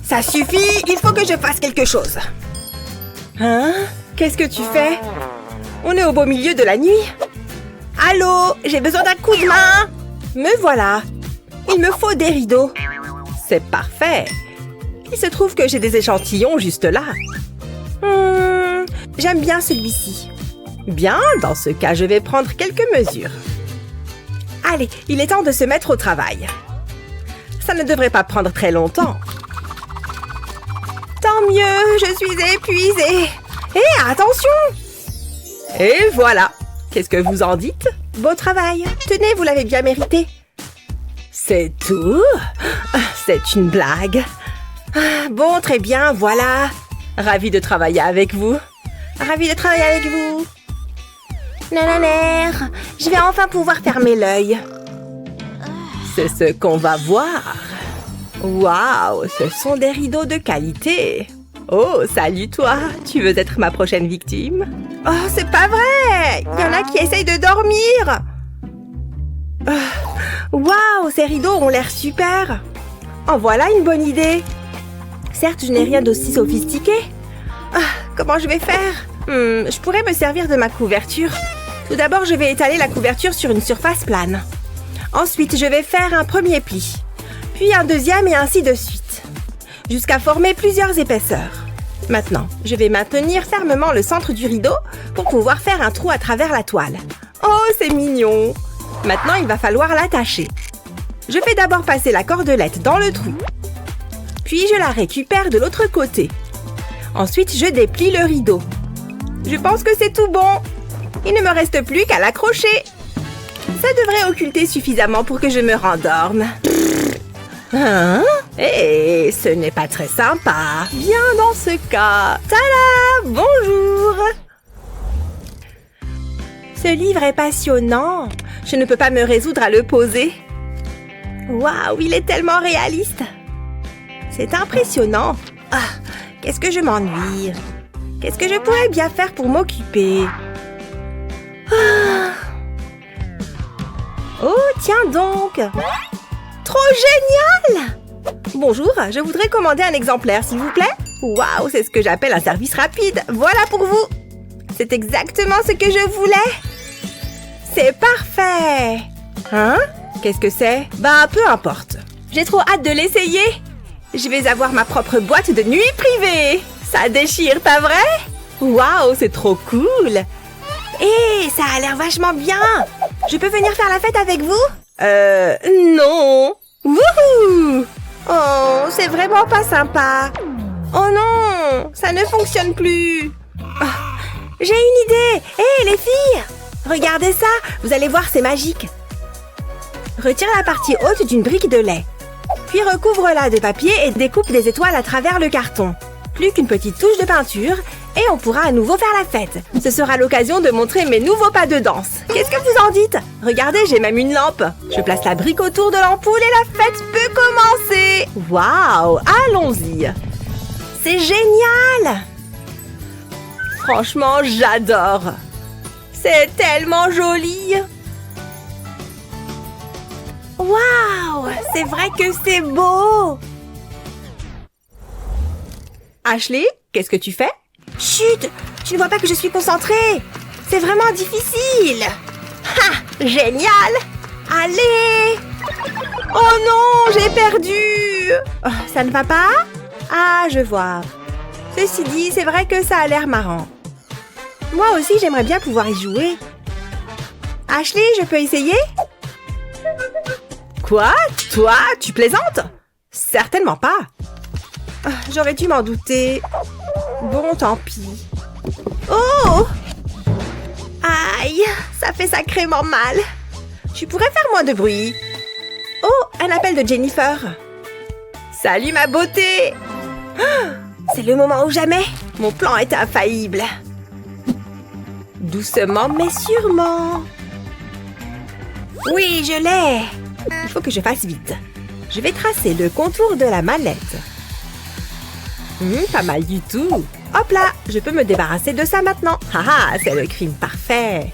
S4: Ça suffit, il faut que je fasse quelque chose. Hein? Qu'est-ce que tu fais? On est au beau milieu de la nuit. Allô? J'ai besoin d'un coup de main. Me voilà. Il me faut des rideaux. C'est parfait. Il se trouve que j'ai des échantillons juste là. J'aime bien celui-ci. Bien, dans ce cas, je vais prendre quelques mesures. Allez, il est temps de se mettre au travail. Ça ne devrait pas prendre très longtemps. Tant mieux, je suis épuisée. Hé, attention! Et voilà. Qu'est-ce que vous en dites? Beau travail. Tenez, vous l'avez bien mérité. C'est tout? C'est une blague. Bon, très bien, voilà. Ravie de travailler avec vous. Ravie de travailler avec vous. Nananère, je vais enfin pouvoir fermer l'œil. C'est ce qu'on va voir. Waouh, ce sont des rideaux de qualité. Oh, salut toi. Tu veux être ma prochaine victime? Oh, c'est pas vrai. Il y en a qui essayent de dormir. Waouh, ces rideaux ont l'air super. En voilà une bonne idée. Certes, je n'ai rien d'aussi sophistiqué. Comment je vais faire? Je pourrais me servir de ma couverture. Tout d'abord, je vais étaler la couverture sur une surface plane. Ensuite, je vais faire un premier pli, puis un deuxième et ainsi de suite, jusqu'à former plusieurs épaisseurs. Maintenant, je vais maintenir fermement le centre du rideau pour pouvoir faire un trou à travers la toile. Oh, c'est mignon! Maintenant, il va falloir l'attacher. Je fais d'abord passer la cordelette dans le trou. Puis, je la récupère de l'autre côté. Ensuite, je déplie le rideau. Je pense que c'est tout bon. Il ne me reste plus qu'à l'accrocher. Ça devrait occulter suffisamment pour que je me rendorme. Hein? Eh, ce n'est pas très sympa. Bien dans ce cas. Tada! Bonjour! Ce livre est passionnant. Je ne peux pas me résoudre à le poser. Waouh, il est tellement réaliste. C'est impressionnant. Qu'est-ce que je m'ennuie. Qu'est-ce que je pourrais bien faire pour m'occuper? Oh, tiens donc! Trop génial! Bonjour, je voudrais commander un exemplaire, s'il vous plaît. Waouh, c'est ce que j'appelle un service rapide. Voilà pour vous. C'est exactement ce que je voulais. C'est parfait. Hein? Qu'est-ce que c'est? Bah, peu importe. J'ai trop hâte de l'essayer. Je vais avoir ma propre boîte de nuit privée. Ça déchire, pas vrai? Waouh, c'est trop cool. Hé, ça a l'air vachement bien. Je peux venir faire la fête avec vous? Non. Wouhou! Oh, c'est vraiment pas sympa. Oh non, ça ne fonctionne plus. J'ai une idée. Hé, les filles! Regardez ça, vous allez voir, c'est magique. Retire la partie haute d'une brique de lait. Puis recouvre-la de papier et découpe des étoiles à travers le carton. Plus qu'une petite touche de peinture et on pourra à nouveau faire la fête. Ce sera l'occasion de montrer mes nouveaux pas de danse. Qu'est-ce que vous en dites? Regardez, j'ai même une lampe. Je place la brique autour de l'ampoule et la fête peut commencer. Waouh, allons-y. C'est génial. Franchement, j'adore. C'est tellement joli. Waouh, c'est vrai que c'est beau. Ashley, qu'est-ce que tu fais? Chut, tu ne vois pas que je suis concentrée. C'est vraiment difficile. Ha! Génial! Allez! Oh non, j'ai perdu! Oh, ça ne va pas? Ah, je vois. Ceci dit, c'est vrai que ça a l'air marrant. Moi aussi, j'aimerais bien pouvoir y jouer. Ashley, je peux essayer? Quoi? Toi, tu plaisantes? Certainement pas. Ah, j'aurais dû m'en douter. Bon, tant pis. Oh! Aïe, ça fait sacrément mal. Tu pourrais faire moins de bruit. Oh, un appel de Jennifer. Salut ma beauté! Ah, c'est le moment ou jamais. Mon plan est infaillible. Doucement mais sûrement. Oui, je l'ai. Il faut que je fasse vite. Je vais tracer le contour de la manette. Pas mal du tout. Hop là, je peux me débarrasser de ça maintenant. Haha, c'est le crime parfait.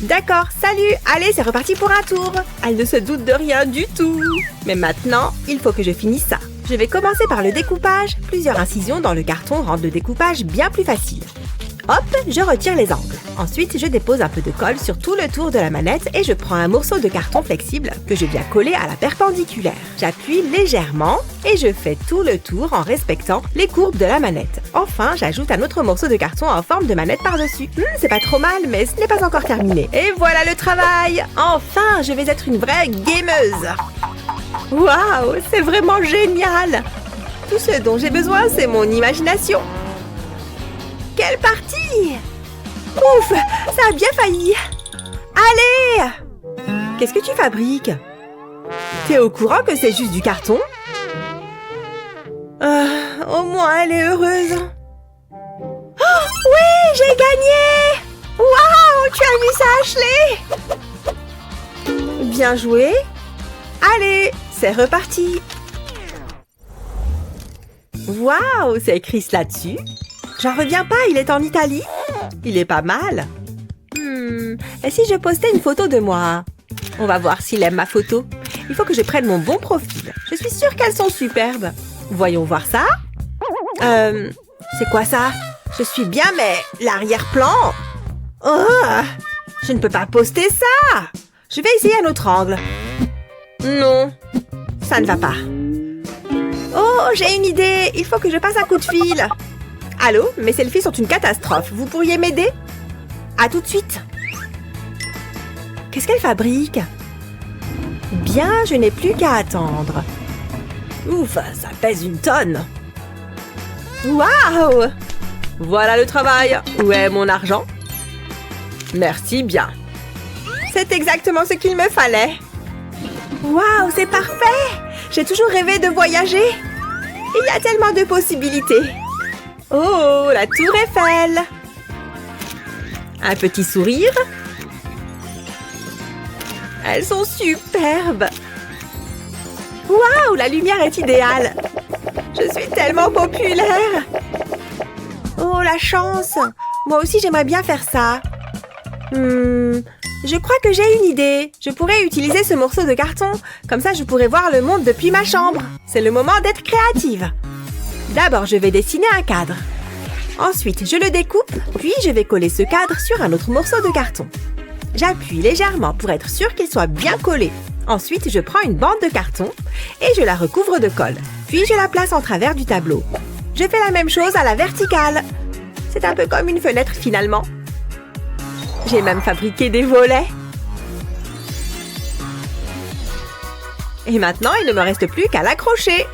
S4: D'accord, salut. Allez, c'est reparti pour un tour. Elle ne se doute de rien du tout. Mais maintenant, il faut que je finisse ça. Je vais commencer par le découpage. Plusieurs incisions dans le carton rendent le découpage bien plus facile. Hop, je retire les angles. Ensuite, je dépose un peu de colle sur tout le tour de la manette et je prends un morceau de carton flexible que je viens coller à la perpendiculaire. J'appuie légèrement et je fais tout le tour en respectant les courbes de la manette. Enfin, j'ajoute un autre morceau de carton en forme de manette par-dessus. C'est pas trop mal, mais ce n'est pas encore terminé. Et voilà le travail! Enfin, je vais être une vraie gameuse! Waouh, c'est vraiment génial! Tout ce dont j'ai besoin, c'est mon imagination. Quelle partie! Ouf, ça a bien failli. Allez! Qu'est-ce que tu fabriques? T'es au courant que c'est juste du carton? Au moins, elle est heureuse. Oh, oui, j'ai gagné! Waouh, tu as vu ça, Ashley? Bien joué. Allez, c'est reparti. Waouh, c'est écrit là-dessus. J'en reviens pas, il est en Italie. Il est pas mal. Et si je postais une photo de moi? On va voir s'il aime ma photo. Il faut que je prenne mon bon profil. Je suis sûre qu'elles sont superbes. Voyons voir ça. C'est quoi ça? Je suis bien, mais l'arrière-plan... Oh, je ne peux pas poster ça. Je vais essayer un autre angle. Non, ça ne va pas. Oh, j'ai une idée. Il faut que je passe un coup de fil. Allô, mes selfies sont une catastrophe. Vous pourriez m'aider? À tout de suite. Qu'est-ce qu'elle fabrique? Bien, je n'ai plus qu'à attendre. Ouf, ça pèse une tonne. Waouh! Voilà le travail. Où est mon argent? Merci bien. C'est exactement ce qu'il me fallait. Waouh, c'est parfait! J'ai toujours rêvé de voyager. Il y a tellement de possibilités. Oh, la tour Eiffel! Un petit sourire. Elles sont superbes. Waouh, la lumière est idéale. Je suis tellement populaire. Oh, la chance. Moi aussi, j'aimerais bien faire ça. Je crois que j'ai une idée. Je pourrais utiliser ce morceau de carton. Comme ça, je pourrais voir le monde depuis ma chambre. C'est le moment d'être créative. D'abord, je vais dessiner un cadre. Ensuite, je le découpe, puis je vais coller ce cadre sur un autre morceau de carton. J'appuie légèrement pour être sûr qu'il soit bien collé. Ensuite, je prends une bande de carton et je la recouvre de colle. Puis, je la place en travers du tableau. Je fais la même chose à la verticale. C'est un peu comme une fenêtre finalement. J'ai même fabriqué des volets. Et maintenant, il ne me reste plus qu'à l'accrocher.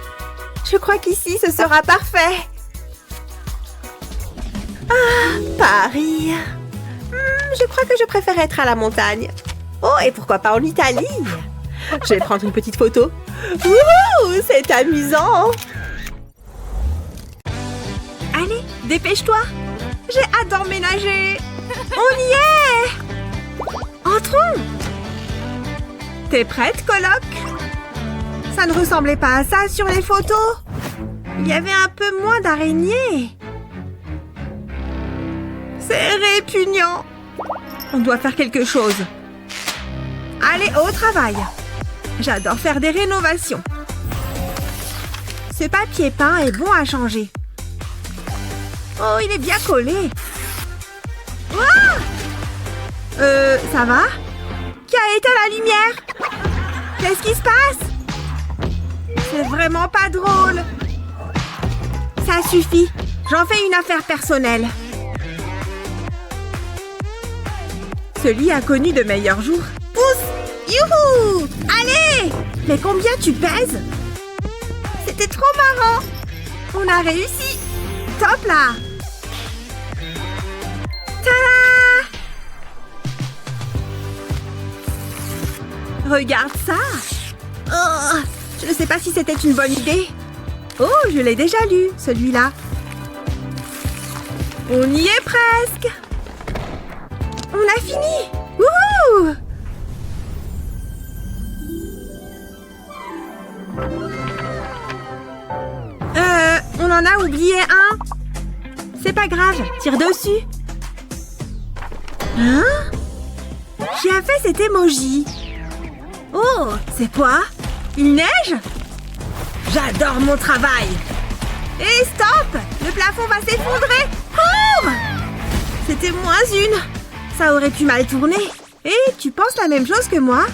S4: Je crois qu'ici, ce sera parfait. Ah, Paris. Je crois que je préfère être à la montagne. Oh, et pourquoi pas en Italie? Je vais prendre une petite photo. Wouhou, c'est amusant. Allez, dépêche-toi. J'ai hâte d'emménager. On y est. Entrons. T'es prête, coloc? Ça ne ressemblait pas à ça sur les photos. Il y avait un peu moins d'araignées. C'est répugnant. On doit faire quelque chose. Allez, au travail. J'adore faire des rénovations. Ce papier peint est bon à changer. Oh, il est bien collé. Ouah!
S2: Ça va? Qui a éteint la lumière? Qu'est-ce qui se passe? C'est vraiment pas drôle. Ça suffit. J'en fais une affaire personnelle. Ce lit a connu de meilleurs jours. Pousse! Youhou! Allez! Mais combien tu pèses? C'était trop marrant! On a réussi! Top là! Tada! Regarde ça! Oh, je ne sais pas si c'était une bonne idée. Oh, je l'ai déjà lu, celui-là. On y est presque! On a fini! Wouhou! On en a oublié un. C'est pas grave, tire dessus. Hein? Qui a fait cet emoji? Oh, c'est quoi? Il neige? J'adore mon travail. Et stop! Le plafond va s'effondrer. Cours! C'était moins une. Ça aurait pu mal tourner. Et tu penses la même chose que moi?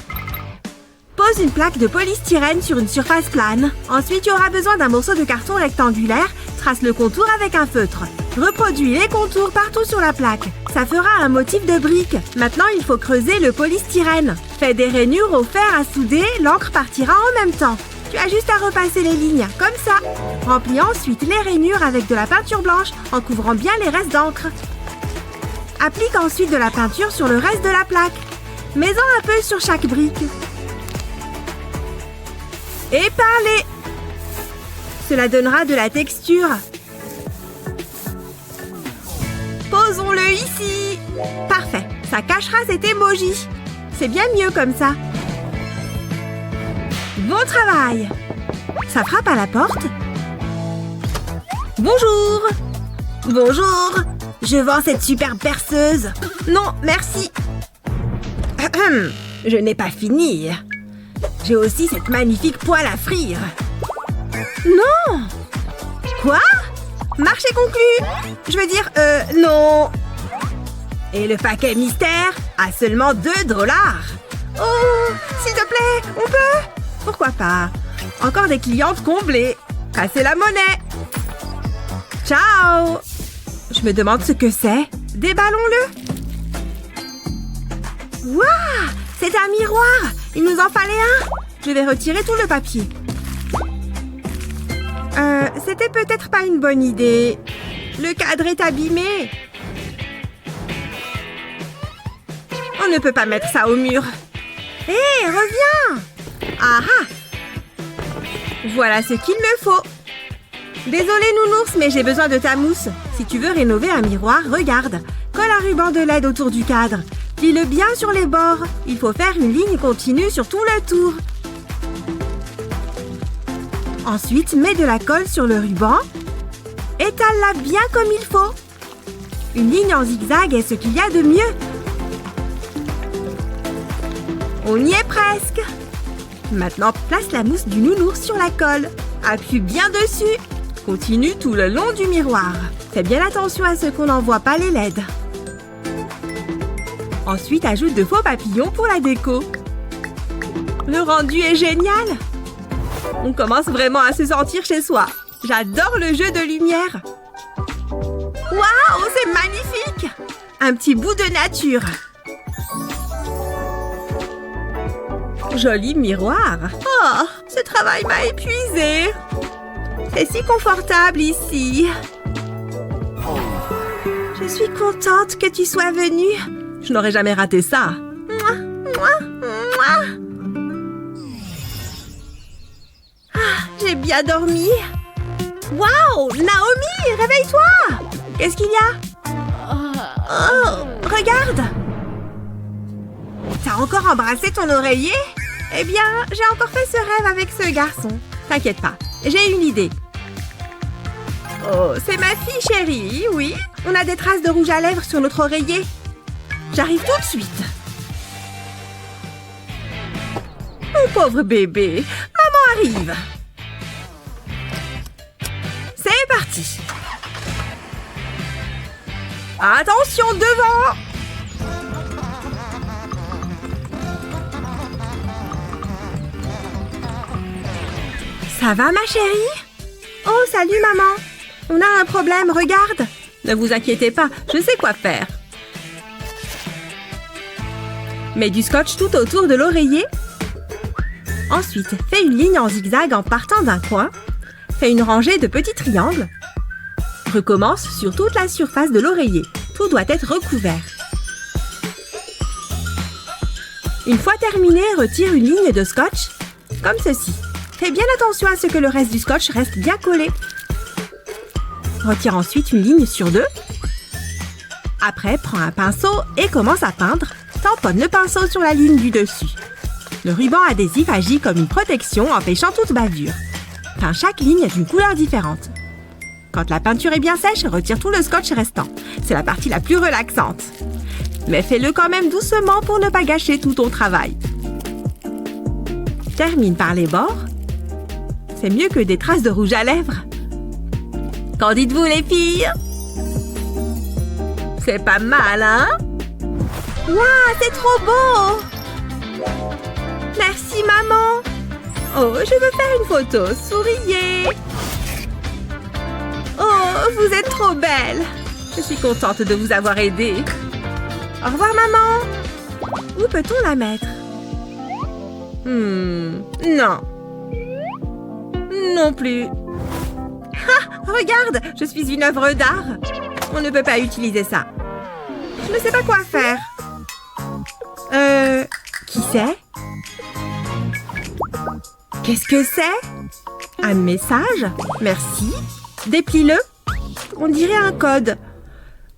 S2: Pose une plaque de polystyrène sur une surface plane. Ensuite, tu auras besoin d'un morceau de carton rectangulaire. Trace le contour avec un feutre. Reproduis les contours partout sur la plaque. Ça fera un motif de brique. Maintenant, il faut creuser le polystyrène. Fais des rainures au fer à souder. L'encre partira en même temps. Tu as juste à repasser les lignes, comme ça. Remplis ensuite les rainures avec de la peinture blanche en couvrant bien les restes d'encre. Applique ensuite de la peinture sur le reste de la plaque. Mets-en un peu sur chaque brique. Et peins-les. Cela donnera de la texture. Posons-le ici. Parfait, ça cachera cet emoji. C'est bien mieux comme ça. Bon travail. Ça frappe à la porte. Bonjour. Bonjour. Je vends cette superbe perceuse. Non, merci. Je n'ai pas fini. J'ai aussi cette magnifique poêle à frire. Non! Quoi? Marché conclu! Je veux dire, non! Et le paquet mystère à seulement 2 $. Oh! S'il te plaît, on peut? Pourquoi pas? Encore des clientes comblées. Cassez la monnaie! Ciao! Je me demande ce que c'est. Déballons-le! Waouh! C'est un miroir! Il nous en fallait un! Je vais retirer tout le papier. C'était peut-être pas une bonne idée. Le cadre est abîmé. On ne peut pas mettre ça au mur. Hé, reviens! Ah ah! Voilà ce qu'il me faut. Désolée, nounours, mais j'ai besoin de ta mousse. Si tu veux rénover un miroir, regarde. Colle un ruban de LED autour du cadre. Plie-le bien sur les bords. Il faut faire une ligne continue sur tout le tour. Ensuite, mets de la colle sur le ruban. Étale-la bien comme il faut. Une ligne en zigzag est ce qu'il y a de mieux. On y est presque. Maintenant, place la mousse du nounours sur la colle. Appuie bien dessus. Continue tout le long du miroir. Fais bien attention à ce qu'on n'envoie pas les LED. Ensuite, ajoute de faux papillons pour la déco. Le rendu est génial. On commence vraiment à se sentir chez soi. J'adore le jeu de lumière. Waouh, c'est magnifique! Un petit bout de nature. Joli miroir. Oh, ce travail m'a épuisée. C'est si confortable ici. Je suis contente que tu sois venue. Je n'aurais jamais raté ça. Mouah, mouah, mouah. Ah, j'ai bien dormi. Waouh, Naomi, réveille-toi. Qu'est-ce qu'il y a? Oh, regarde. T'as encore embrassé ton oreiller? Eh bien, j'ai encore fait ce rêve avec ce garçon. T'inquiète pas, j'ai une idée. Oh, c'est ma fille chérie, oui. On a des traces de rouge à lèvres sur notre oreiller. J'arrive tout de suite. Mon pauvre bébé, maman arrive. C'est parti. Attention devant.
S4: Ça va, ma chérie? Oh, salut, maman. On a un problème, regarde. Ne vous inquiétez pas, je sais quoi faire. Mets du scotch tout autour de l'oreiller. Ensuite, fais une ligne en zigzag en partant d'un coin. Fais une rangée de petits triangles. Recommence sur toute la surface de l'oreiller. Tout doit être recouvert. Une fois terminé, retire une ligne de scotch, comme ceci. Fais bien attention à ce que le reste du scotch reste bien collé. Retire ensuite une ligne sur 2. Après, prends un pinceau et commence à peindre. Tamponne le pinceau sur la ligne du dessus. Le ruban adhésif agit comme une protection empêchant toute bavure. Peins chaque ligne d'une couleur différente. Quand la peinture est bien sèche, retire tout le scotch restant. C'est la partie la plus relaxante. Mais fais-le quand même doucement pour ne pas gâcher tout ton travail. Termine par les bords. C'est mieux que des traces de rouge à lèvres. Qu'en dites-vous, les filles? C'est pas mal, hein? Waouh, c'est trop beau! Merci, maman! Oh, je veux faire une photo. Souriez! Oh, vous êtes trop belle! Je suis contente de vous avoir aidé. Au revoir, maman! Où peut-on la mettre? Non. Non plus. Ah, regarde, je suis une œuvre d'art. On ne peut pas utiliser ça. Je ne sais pas quoi faire. Qui c'est? Qu'est-ce que c'est? Un message? Merci. Déplie-le. On dirait un code.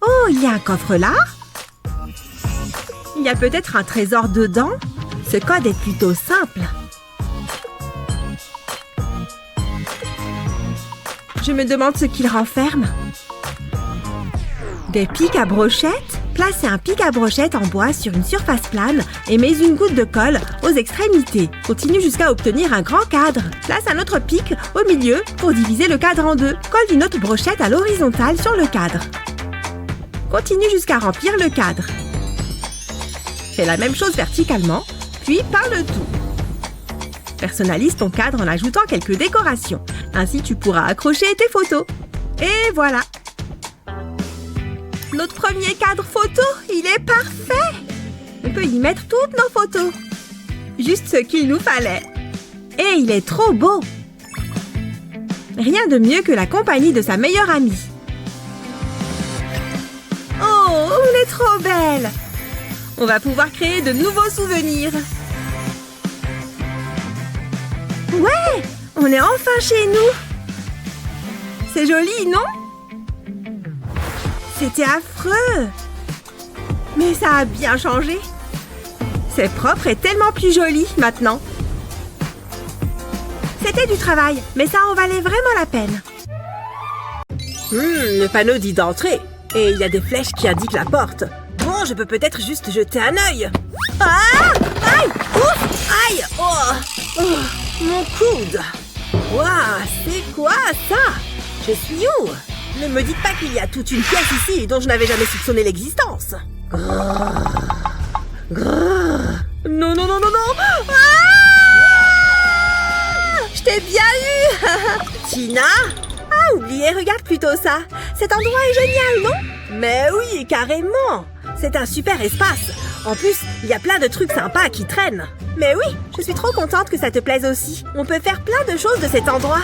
S4: Oh, il y a un coffre là? Il y a peut-être un trésor dedans? Ce code est plutôt simple. Je me demande ce qu'il renferme. Des pics à brochettes? Placez un pic à brochettes en bois sur une surface plane et mets une goutte de colle aux extrémités. Continue jusqu'à obtenir un grand cadre. Place un autre pic au milieu pour diviser le cadre en deux. Colle une autre brochette à l'horizontale sur le cadre. Continue jusqu'à remplir le cadre. Fais la même chose verticalement, puis peins le tout. Personnalise ton cadre en ajoutant quelques décorations. Ainsi, tu pourras accrocher tes photos. Et voilà! Notre premier cadre photo, il est parfait! On peut y mettre toutes nos photos. Juste ce qu'il nous fallait. Et il est trop beau! Rien de mieux que la compagnie de sa meilleure amie. Oh, on est trop belle! On va pouvoir créer de nouveaux souvenirs. Ouais! On est enfin chez nous! C'est joli, non? C'était affreux! Mais ça a bien changé. C'est propre et tellement plus joli maintenant. C'était du travail, mais ça en valait vraiment la peine. Le panneau dit d'entrée. Et il y a des flèches qui indiquent la porte. Bon, je peux peut-être juste jeter un œil. Ah! Aïe! Ouf! Aïe! Oh! Oh! Mon coude! Waouh! C'est quoi ça? Je suis où? Ne me dites pas qu'il y a toute une pièce ici dont je n'avais jamais soupçonné l'existence. Non, non, non, non, non! Ah! Je t'ai bien eu! Tina? Ah, oubliez, regarde plutôt ça. Cet endroit est génial, non? Mais oui, carrément! C'est un super espace. En plus, il y a plein de trucs sympas qui traînent. Mais oui, je suis trop contente que ça te plaise aussi. On peut faire plein de choses de cet endroit.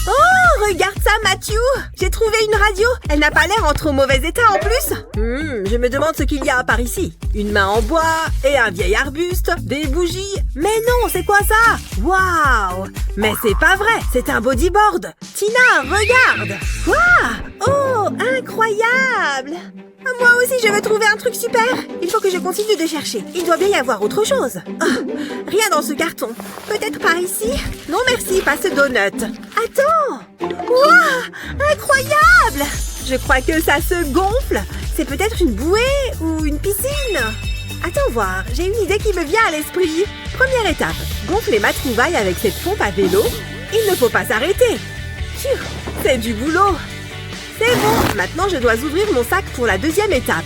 S4: Oh, regarde ça, Matthew! J'ai trouvé une radio. Elle n'a pas l'air en trop mauvais état en plus. Je me demande ce qu'il y a par ici. Une main en bois et un vieil arbuste, des bougies. Mais non, c'est quoi ça? Waouh! Mais c'est pas vrai, c'est un bodyboard. Tina, regarde! Quoi? Oh, incroyable! Moi aussi, je veux trouver un truc super. Il faut que je continue de chercher. Il doit bien y avoir autre chose. Oh, rien dans ce carton. Peut-être par ici? Non, merci, pas ce donut. Attends! Waouh! Incroyable! Je crois que ça se gonfle. C'est peut-être une bouée ou une piscine. Attends voir, j'ai une idée qui me vient à l'esprit. Première étape, gonfler ma trouvaille avec cette pompe à vélo. Il ne faut pas s'arrêter. C'est du boulot. C'est bon, maintenant je dois ouvrir mon sac pour la deuxième étape.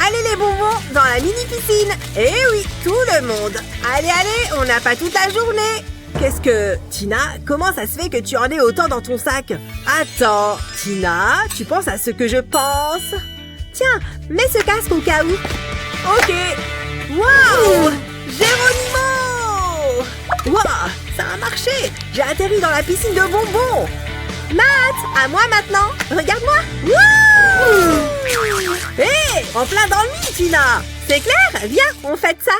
S4: Allez les bonbons, dans la mini-piscine. Eh oui, tout le monde. Allez, allez, on n'a pas toute la journée. Qu'est-ce que... Tina, comment ça se fait que tu en aies autant dans ton sac? Attends, Tina, tu penses à ce que je pense?
S2: Tiens, mets ce casque au cas où.
S4: Ok. Waouh! Géronimo! Waouh! Ça a marché! J'ai atterri dans la piscine de bonbons!
S2: Matt, à moi maintenant. Regarde-moi.
S4: Wouh! Hé! En plein dans le nid, Tina!
S2: C'est clair? Viens, on fête ça.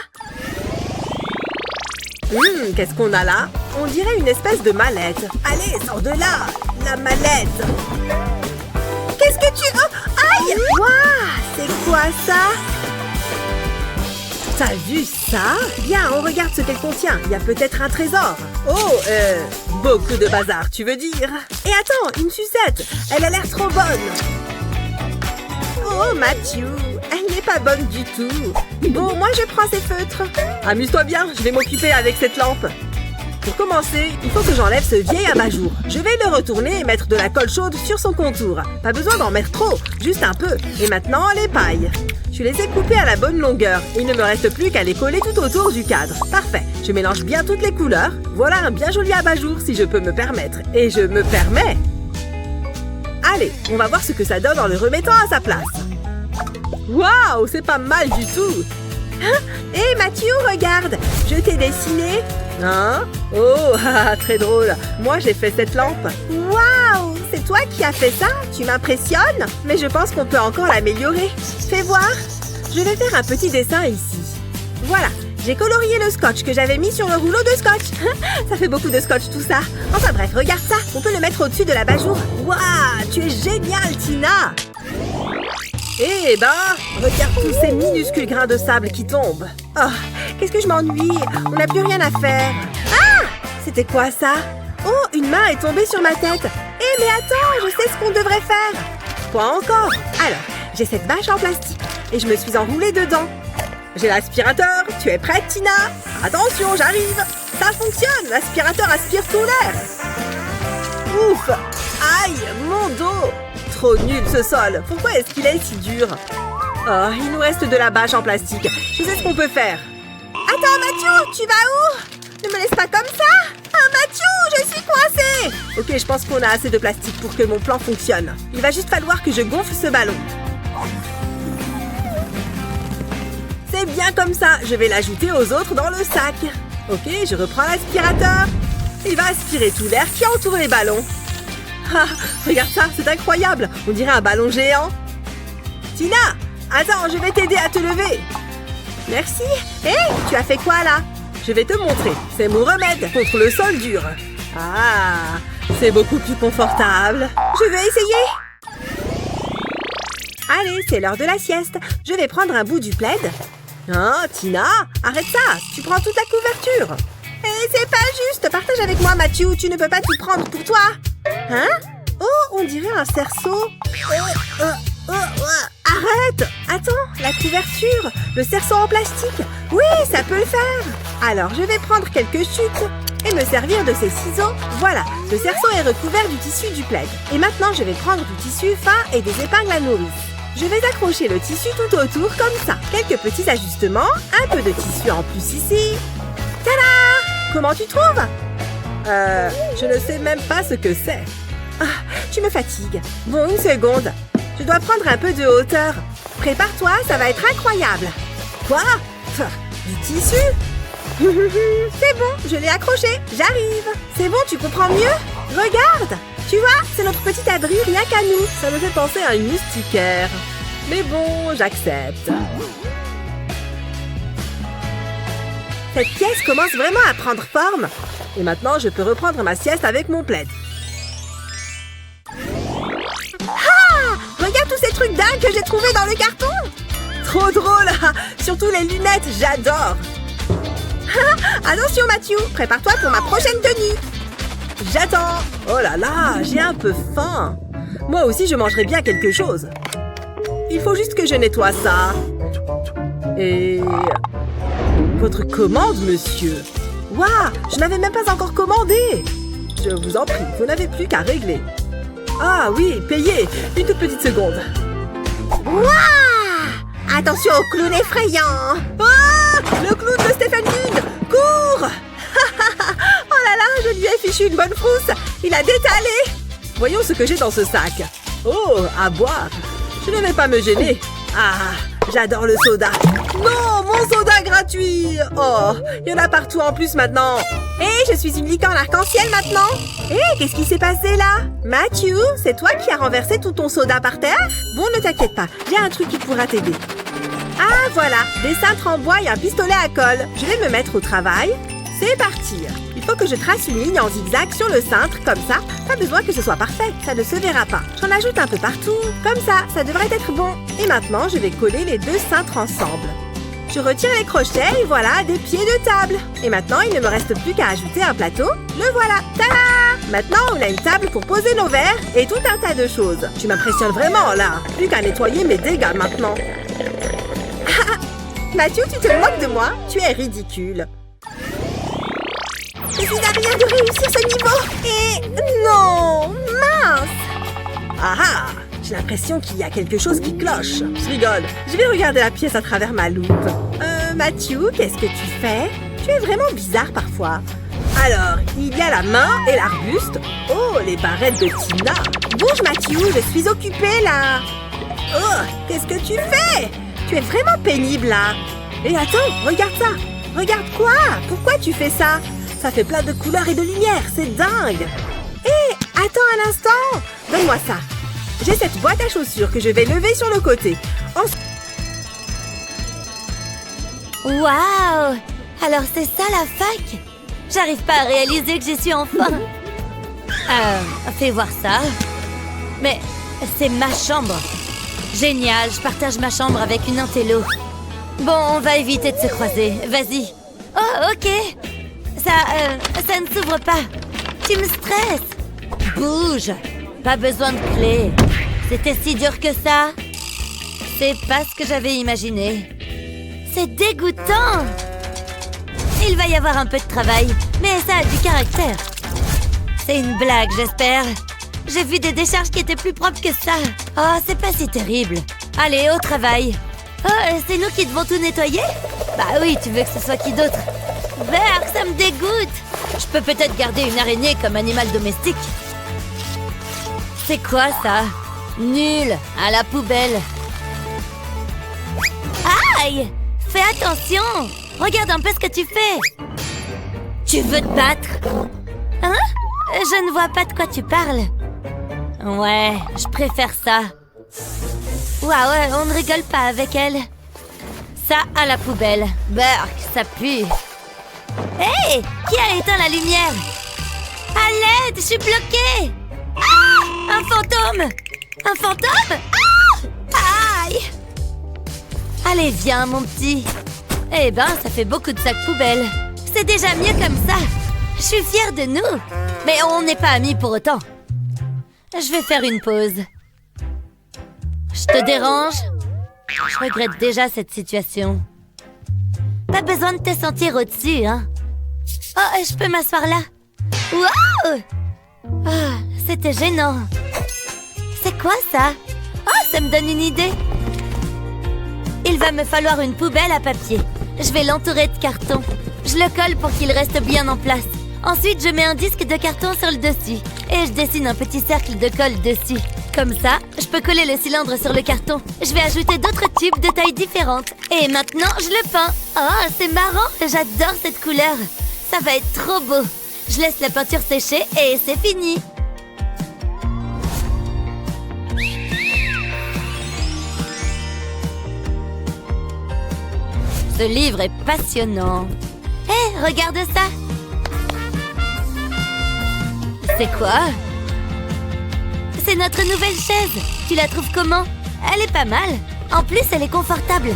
S4: Qu'est-ce qu'on a là? On dirait une espèce de mallette. Allez, sors de là! La mallette!
S2: Qu'est-ce que tu... Oh, aïe! Waouh! C'est quoi ça?
S4: T'as vu ça? Viens, on regarde ce qu'elle contient. Il y a peut-être un trésor. Oh, beaucoup de bazar, tu veux dire? Et attends, une sucette. Elle a l'air trop bonne.
S2: Oh, Matthew, elle n'est pas bonne du tout. Bon, moi je prends ces feutres.
S4: Amuse-toi bien, je vais m'occuper avec cette lampe. Pour commencer, il faut que j'enlève ce vieil abat-jour. Je vais le retourner et mettre de la colle chaude sur son contour. Pas besoin d'en mettre trop, juste un peu. Et maintenant, les pailles. Je les ai coupées à la bonne longueur. Il ne me reste plus qu'à les coller tout autour du cadre. Parfait. Je mélange bien toutes les couleurs. Voilà un bien joli abat-jour si je peux me permettre. Et je me permets. Allez, on va voir ce que ça donne en le remettant à sa place. Waouh, c'est pas mal du tout.
S2: Hé, Matthew, regarde. Je t'ai dessiné.
S4: Hein? Oh, très drôle. Moi, j'ai fait cette lampe.
S2: Waouh, c'est toi qui as fait ça? Tu m'impressionnes.
S4: Mais je pense qu'on peut encore l'améliorer.
S2: Fais voir.
S4: Je vais faire un petit dessin ici. Voilà, j'ai colorié le scotch que j'avais mis sur le rouleau de scotch. Ça fait beaucoup de scotch tout ça. Enfin bref, regarde ça. On peut le mettre au-dessus de l'abat-jour. Waouh, tu es géniale, Tina. Eh ben, regarde tous ces minuscules grains de sable qui tombent. Oh, qu'est-ce que je m'ennuie. On n'a plus rien à faire. Ah! C'était quoi ça? Oh, une main est tombée sur ma tête. Eh mais attends, je sais ce qu'on devrait faire. Quoi encore? Alors, j'ai cette bâche en plastique et je me suis enroulée dedans. J'ai l'aspirateur. Tu es prête, Tina? Attention, j'arrive. Ça fonctionne. L'aspirateur aspire tout l'air. Ouf! Aïe, mon dos! Trop nul ce sol. Pourquoi est-ce qu'il est si dur? Oh, il nous reste de la bâche en plastique. Je sais ce qu'on peut faire.
S2: Attends, Matthew, tu vas où? Ne me laisse pas comme ça. Ah, Matthew, je suis coincée.
S4: Ok, je pense qu'on a assez de plastique pour que mon plan fonctionne. Il va juste falloir que je gonfle ce ballon. C'est bien comme ça. Je vais l'ajouter aux autres dans le sac. Ok, je reprends l'aspirateur. Il va aspirer tout l'air qui entoure les ballons. Ah, regarde ça, c'est incroyable. On dirait un ballon géant. Tina, attends, je vais t'aider à te lever.
S2: Merci. Hé, tu as fait quoi là?
S4: Je vais te montrer. C'est mon remède contre le sol dur. Ah, c'est beaucoup plus confortable.
S2: Je vais essayer. Allez, c'est l'heure de la sieste. Je vais prendre un bout du plaid.
S4: Hein, Tina, arrête ça. Tu prends toute la couverture.
S2: Eh, c'est pas juste. Partage avec moi, Matthew. Tu ne peux pas tout prendre pour toi. Hein? Oh, on dirait un cerceau.
S4: Arrête! Attends, la couverture, le cerceau en plastique. Oui, ça peut le faire. Alors, je vais prendre quelques chutes et me servir de ces ciseaux. Voilà, le cerceau est recouvert du tissu du plaid. Et maintenant, je vais prendre du tissu fin et des épingles à nourrice. Je vais accrocher le tissu tout autour comme ça. Quelques petits ajustements, un peu de tissu en plus ici. Tada! Comment tu trouves? Je ne sais même pas ce que c'est. Ah, tu me fatigues. Bon, une seconde. Je dois prendre un peu de hauteur. Prépare-toi, ça va être incroyable. Quoi? Du tissu? C'est bon, je l'ai accroché. J'arrive. C'est bon, tu comprends mieux? Regarde. Tu vois, c'est notre petit abri rien qu'à nous. Ça me fait penser à une moustiquaire. Mais bon, j'accepte. Cette pièce commence vraiment à prendre forme. Et maintenant, je peux reprendre ma sieste avec mon plaid.
S2: Ah! Regarde tous ces trucs dingues que j'ai trouvés dans le carton.
S4: Trop drôle. Surtout les lunettes, j'adore.
S2: Attention, Matthew, prépare-toi pour ma prochaine tenue.
S4: J'attends. Oh là là, j'ai un peu faim. Moi aussi, je mangerais bien quelque chose. Il faut juste que je nettoie ça. Et... Votre commande, monsieur. Waouh, je n'avais même pas encore commandé. Je vous en prie, vous n'avez plus qu'à régler. Ah oui, payez. Une toute petite seconde.
S2: Waouh! Attention au clown effrayant.
S4: Ah! Le clown de Stéphane Lune. Cours!
S2: Oh là
S4: suis une bonne frousse. Il a détalé. Voyons ce que j'ai dans ce sac. Oh, à boire. Je ne vais pas me gêner. Ah, j'adore le soda. Non, mon soda gratuit. Oh, il y en a partout en plus maintenant. Hé, je suis une licorne arc-en-ciel maintenant. Hé, qu'est-ce qui s'est passé là? Matthew, c'est toi qui as renversé tout ton soda par terre? Bon, ne t'inquiète pas, j'ai un truc qui pourra t'aider. Ah, voilà, des cintres en bois et un pistolet à colle. Je vais me mettre au travail. C'est parti. Il faut que je trace une ligne en zigzag sur le cintre, comme ça. Pas besoin que ce soit parfait, ça ne se verra pas. J'en ajoute un peu partout, comme ça devrait être bon. Et maintenant, je vais coller les deux cintres ensemble. Je retire les crochets et voilà, des pieds de table. Et maintenant, il ne me reste plus qu'à ajouter un plateau. Le voilà, tada! Maintenant, on a une table pour poser nos verres et tout un tas de choses. Tu m'impressionnes vraiment, là. Plus qu'à nettoyer mes dégâts maintenant. Matthew, tu te moques de moi? Tu es ridicule. Je suis à rien de réussir ce niveau. Et non, mince. Ah ah, j'ai l'impression qu'il y a quelque chose qui cloche. Je rigole. Je vais regarder la pièce à travers ma loupe. Matthew, qu'est-ce que tu fais? Tu es vraiment bizarre parfois. Alors, il y a la main et l'arbuste. Oh, les barrettes de Tina. Bouge, Matthew, je suis occupée là. Oh, qu'est-ce que tu fais? Tu es vraiment pénible là. Et attends, regarde ça. Regarde quoi? Pourquoi tu fais ça? Ça fait plein de couleurs et de lumière, c'est dingue. Hé, attends un instant. Donne-moi ça. J'ai cette boîte à chaussures que je vais lever sur le côté.
S1: Waouh! Alors c'est ça la fac? J'arrive pas à réaliser que j'y suis enfin. Fais voir ça. Mais c'est ma chambre. Génial, je partage ma chambre avec une intello. Bon, on va éviter de se croiser. Vas-y. Oh, ok. Ça ne s'ouvre pas. Tu me stresses. Bouge. Pas besoin de clé. C'était si dur que ça. C'est pas ce que j'avais imaginé. C'est dégoûtant. Il va y avoir un peu de travail, mais ça a du caractère. C'est une blague, j'espère. J'ai vu des décharges qui étaient plus propres que ça. Oh, c'est pas si terrible. Allez, au travail. Oh, c'est nous qui devons tout nettoyer? Bah oui, tu veux que ce soit qui d'autre? Berk, ça me dégoûte. Je peux peut-être garder une araignée comme animal domestique. C'est quoi ça? Nul, à la poubelle. Aïe! Fais attention! Regarde un peu ce que tu fais. Tu veux te battre? Hein? Je ne vois pas de quoi tu parles. Ouais, je préfère ça. Ouais, on ne rigole pas avec elle. Ça à la poubelle. Berk, ça pue. Hé! Qui a éteint la lumière? À l'aide, je suis bloquée! Ah! Un fantôme! Un fantôme? Ah! Aïe! Allez, viens, mon petit. Eh ben, ça fait beaucoup de sacs poubelles. C'est déjà mieux comme ça. Je suis fière de nous. Mais on n'est pas amis pour autant. Je vais faire une pause. Je te dérange? Je regrette déjà cette situation. Pas besoin de te sentir au-dessus, hein? Oh, je peux m'asseoir là? Wow! Oh, c'était gênant. C'est quoi ça? Oh, ça me donne une idée. Il va me falloir une poubelle à papier. Je vais l'entourer de carton. Je le colle pour qu'il reste bien en place. Ensuite, je mets un disque de carton sur le dessus. Et je dessine un petit cercle de colle dessus. Comme ça, je peux coller le cylindre sur le carton. Je vais ajouter d'autres tubes de tailles différentes. Et maintenant, je le peins. Oh, c'est marrant. J'adore cette couleur. Ça va être trop beau. Je laisse la peinture sécher et c'est fini. Ce livre est passionnant. Hé, regarde ça. C'est quoi? C'est notre nouvelle chaise. Tu la trouves comment? Elle est pas mal. En plus, elle est confortable.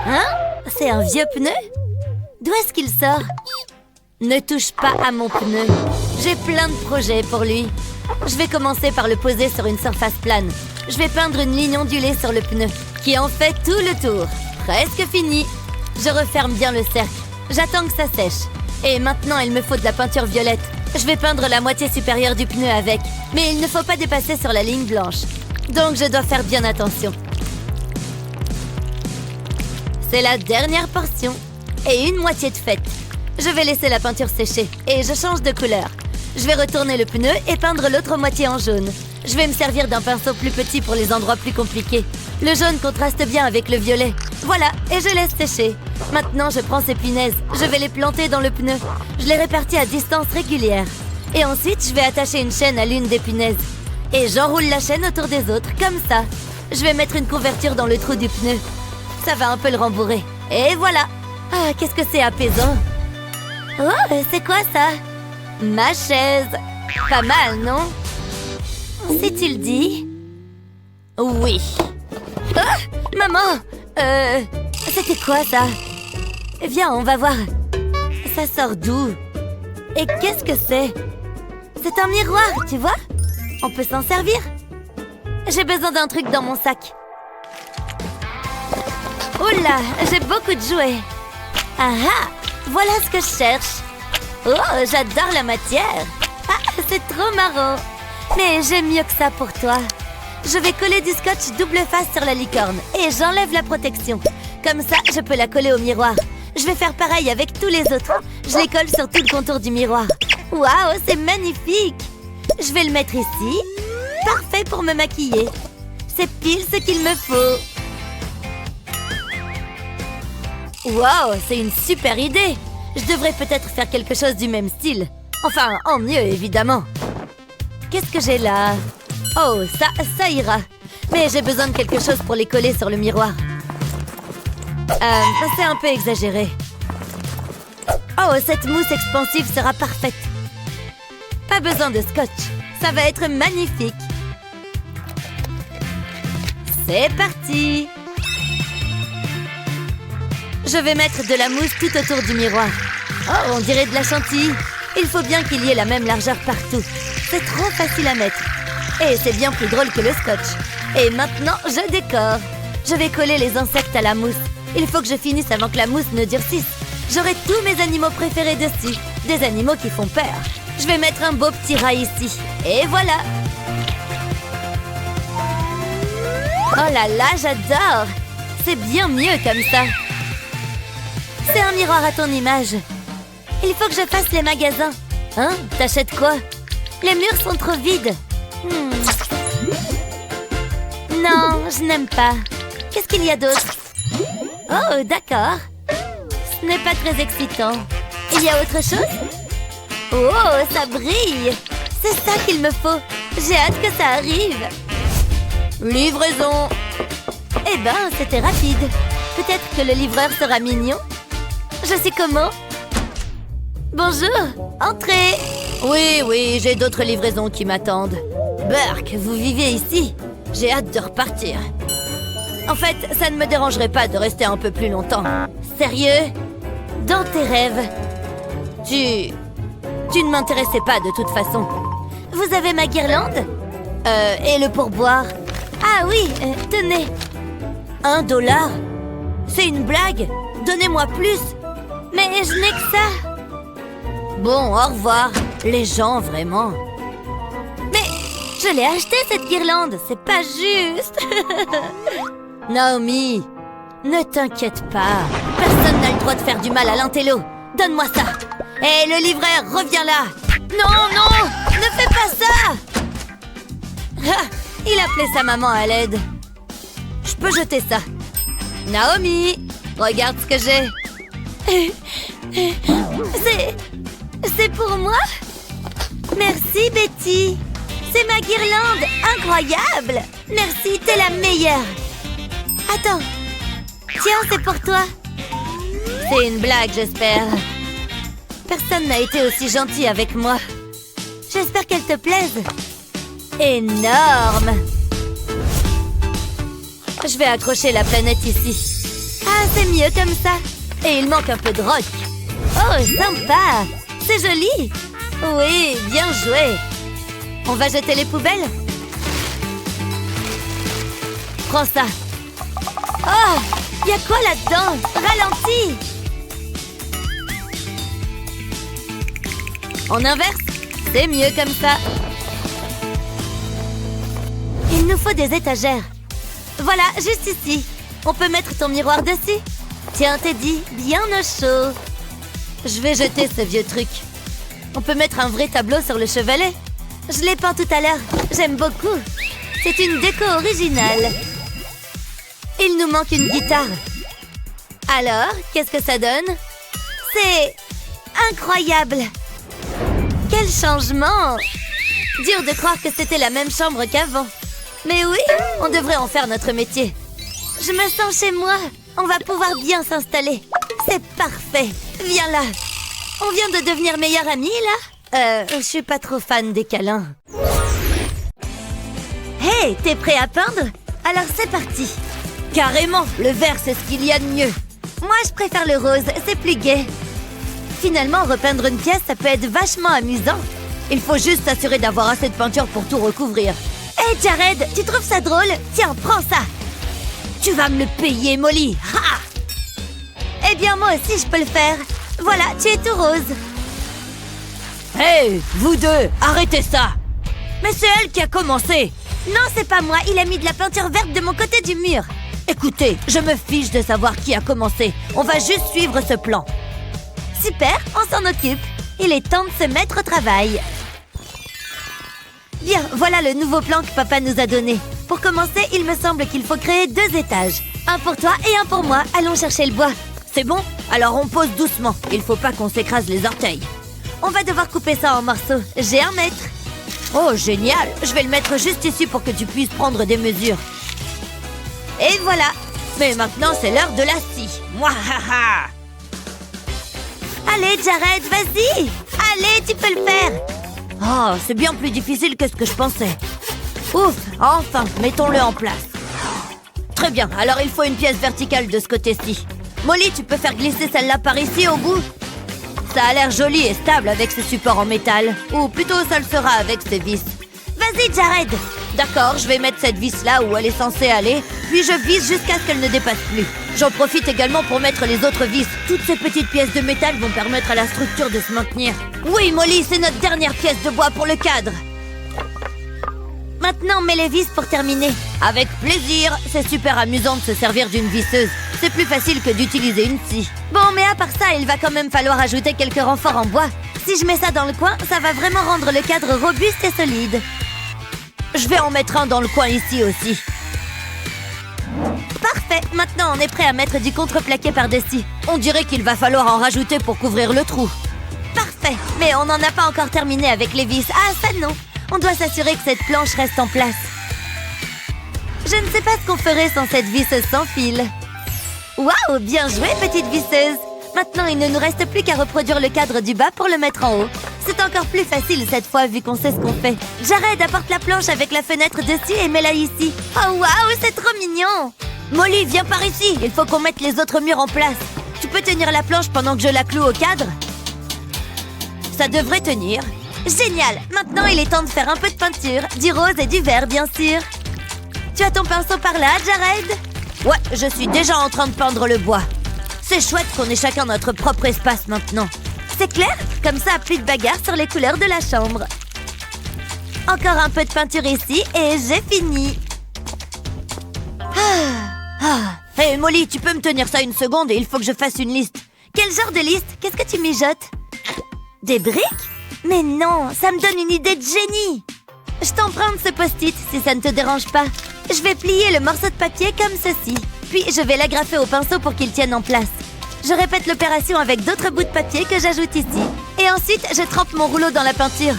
S1: Hein? C'est un vieux pneu? D'où est-ce qu'il sort? Ne touche pas à mon pneu. J'ai plein de projets pour lui. Je vais commencer par le poser sur une surface plane. Je vais peindre une ligne ondulée sur le pneu, qui en fait tout le tour. Presque fini. Je referme bien le cercle. J'attends que ça sèche. Et maintenant, il me faut de la peinture violette. Je vais peindre la moitié supérieure du pneu avec. Mais il ne faut pas dépasser sur la ligne blanche. Donc je dois faire bien attention. C'est la dernière portion. Et une moitié de faite. Je vais laisser la peinture sécher et je change de couleur. Je vais retourner le pneu et peindre l'autre moitié en jaune. Je vais me servir d'un pinceau plus petit pour les endroits plus compliqués. Le jaune contraste bien avec le violet. Voilà, et je laisse sécher. Maintenant, je prends ces punaises. Je vais les planter dans le pneu. Je les répartis à distance régulière. Et ensuite, je vais attacher une chaîne à l'une des punaises. Et j'enroule la chaîne autour des autres, comme ça. Je vais mettre une couverture dans le trou du pneu. Ça va un peu le rembourrer. Et voilà. Ah, qu'est-ce que c'est apaisant. Oh, c'est quoi ça? Ma chaise. Pas mal, non? Si tu le dis. Oui. Ah, maman! C'était quoi ça? Viens, on va voir. Ça sort d'où? Et qu'est-ce que c'est? C'est un miroir, tu vois? On peut s'en servir. J'ai besoin d'un truc dans mon sac. Oula, j'ai beaucoup de jouets. Ah ah! Voilà ce que je cherche. Oh, j'adore la matière. Ah, c'est trop marrant. Mais j'ai mieux que ça pour toi. Je vais coller du scotch double face sur la licorne et j'enlève la protection. Comme ça, je peux la coller au miroir. Je vais faire pareil avec tous les autres. Je les colle sur tout le contour du miroir. Waouh, c'est magnifique! Je vais le mettre ici. Parfait pour me maquiller. C'est pile ce qu'il me faut. Waouh, c'est une super idée! Je devrais peut-être faire quelque chose du même style. Enfin, en mieux, évidemment. Qu'est-ce que j'ai là? Oh, ça ira. Mais j'ai besoin de quelque chose pour les coller sur le miroir. C'est un peu exagéré. Oh, cette mousse expansive sera parfaite. Pas besoin de scotch. Ça va être magnifique. C'est parti! Je vais mettre de la mousse tout autour du miroir. Oh, on dirait de la chantilly. Il faut bien qu'il y ait la même largeur partout. C'est trop facile à mettre. Et c'est bien plus drôle que le scotch. Et maintenant, je décore. Je vais coller les insectes à la mousse. Il faut que je finisse avant que la mousse ne durcisse. J'aurai tous mes animaux préférés dessus. Des animaux qui font peur. Je vais mettre un beau petit rat ici. Et voilà. Oh là là, j'adore. C'est bien mieux comme ça. C'est un miroir à ton image. Il faut que je fasse les magasins. Hein? T'achètes quoi? Les murs sont trop vides. Non, je n'aime pas. Qu'est-ce qu'il y a d'autre? Oh, d'accord. Ce n'est pas très excitant. Il y a autre chose? Oh, ça brille. C'est ça qu'il me faut. J'ai hâte que ça arrive. Livraison. Eh ben, c'était rapide. Peut-être que le livreur sera mignon. Je sais comment. Bonjour, entrez. Oui, j'ai d'autres livraisons qui m'attendent. Burke, vous vivez ici? J'ai hâte de repartir. En fait, ça ne me dérangerait pas de rester un peu plus longtemps. Sérieux? Dans tes rêves? Tu ne m'intéressais pas de toute façon. Vous avez ma guirlande? Et le pourboire? Ah oui, tenez. $1? C'est une blague? Donnez-moi plus. Mais je n'ai que ça. Bon, au revoir. Les gens, vraiment. Mais je l'ai acheté, cette guirlande. C'est pas juste. Naomi, ne t'inquiète pas. Personne n'a le droit de faire du mal à l'intello. Donne-moi ça. Hé, le livreur, reviens là. Non, ne fais pas ça. Ah, il appelait sa maman à l'aide. Je peux jeter ça. Naomi, regarde ce que j'ai. C'est pour moi? Merci, Betty. C'est ma guirlande. Incroyable. Merci, t'es la meilleure. Attends. Tiens, c'est pour toi. C'est une blague, j'espère. Personne n'a été aussi gentil avec moi. J'espère qu'elle te plaise. Énorme. Je vais accrocher la planète ici. Ah, c'est mieux comme ça. Et il manque un peu de rock. Oh, sympa. C'est joli. Oui, bien joué. On va jeter les poubelles? Prends ça. Oh, il y a quoi là-dedans? Ralentis. On inverse? C'est mieux comme ça. Il nous faut des étagères. Voilà, juste ici. On peut mettre ton miroir dessus. Tiens, Teddy, bien au chaud. Je vais jeter ce vieux truc. On peut mettre un vrai tableau sur le chevalet. Je l'ai peint tout à l'heure. J'aime beaucoup. C'est une déco originale. Il nous manque une guitare. Alors, qu'est-ce que ça donne? C'est incroyable. Quel changement! Dur de croire que c'était la même chambre qu'avant. Mais oui, on devrait en faire notre métier. Je me sens chez moi. On va pouvoir bien s'installer. C'est parfait. Viens là. On vient de devenir meilleurs amis, là? Je suis pas trop fan des câlins. Hey, t'es prêt à peindre? Alors c'est parti. Carrément, le vert, c'est ce qu'il y a de mieux. Moi, je préfère le rose, c'est plus gai. Finalement, repeindre une pièce, ça peut être vachement amusant. Il faut juste s'assurer d'avoir assez de peinture pour tout recouvrir. Hey Jared, tu trouves ça drôle? Tiens, prends ça. Tu vas me le payer, Molly. Ha! Eh bien, moi aussi, je peux le faire. Voilà, tu es tout rose. Hey, vous deux, arrêtez ça. Mais c'est elle qui a commencé. Non, c'est pas moi. Il a mis de la peinture verte de mon côté du mur. Écoutez, je me fiche de savoir qui a commencé. On va juste suivre ce plan. Super, on s'en occupe. Il est temps de se mettre au travail. Bien, voilà le nouveau plan que papa nous a donné. Pour commencer, il me semble qu'il faut créer 2 étages. Un pour toi et un pour moi. Allons chercher le bois. C'est bon? Alors on pose doucement. Il faut pas qu'on s'écrase les orteils. On va devoir couper ça en morceaux. J'ai 1 mètre. Oh, génial! Je vais le mettre juste ici pour que tu puisses prendre des mesures. Et voilà! Mais maintenant, c'est l'heure de la scie. Mouahaha! Allez, Jared, vas-y! Allez, tu peux le faire! Oh, c'est bien plus difficile que ce que je pensais. Ouf! Enfin, mettons-le en place. Très bien, alors il faut une pièce verticale de ce côté-ci. Molly, tu peux faire glisser celle-là par ici, au bout? Ça a l'air joli et stable avec ce support en métal. Ou plutôt, ça le sera avec ces vis. Vas-y, Jared! D'accord, je vais mettre cette vis là où elle est censée aller, puis je visse jusqu'à ce qu'elle ne dépasse plus. J'en profite également pour mettre les autres vis. Toutes ces petites pièces de métal vont permettre à la structure de se maintenir. Oui, Molly, c'est notre dernière pièce de bois pour le cadre. Maintenant, mets les vis pour terminer. Avec plaisir. C'est super amusant de se servir d'une visseuse. C'est plus facile que d'utiliser une scie. Bon, mais à part ça, il va quand même falloir ajouter quelques renforts en bois. Si je mets ça dans le coin, ça va vraiment rendre le cadre robuste et solide. Je vais en mettre un dans le coin ici aussi. Parfait. Maintenant, on est prêt à mettre du contreplaqué par-dessus. On dirait qu'il va falloir en rajouter pour couvrir le trou. Parfait. Mais on n'en a pas encore terminé avec les vis. Ah, ça non. On doit s'assurer que cette planche reste en place. Je ne sais pas ce qu'on ferait sans cette visseuse sans fil. Waouh, bien joué, petite visseuse. Maintenant, il ne nous reste plus qu'à reproduire le cadre du bas pour le mettre en haut. C'est encore plus facile cette fois, vu qu'on sait ce qu'on fait. Jared, apporte la planche avec la fenêtre dessus et mets-la ici. Oh, waouh, c'est trop mignon. Molly, viens par ici. Il faut qu'on mette les autres murs en place. Tu peux tenir la planche pendant que je la cloue au cadre? Ça devrait tenir. Génial. Maintenant, il est temps de faire un peu de peinture. Du rose et du vert, bien sûr. Tu as ton pinceau par là, Jared? Ouais, je suis déjà en train de peindre le bois. C'est chouette qu'on ait chacun notre propre espace maintenant. C'est clair? Comme ça, plus de bagarre sur les couleurs de la chambre. Encore un peu de peinture ici et j'ai fini. Hey Molly, tu peux me tenir ça une seconde et il faut que je fasse une liste. Quel genre de liste? Qu'est-ce que tu mijotes? Des briques? Mais non, ça me donne une idée de génie. Je t'emprunte ce post-it si ça ne te dérange pas. Je vais plier le morceau de papier comme ceci. Puis je vais l'agrafer au pinceau pour qu'il tienne en place. Je répète l'opération avec d'autres bouts de papier que j'ajoute ici. Et ensuite, je trempe mon rouleau dans la peinture.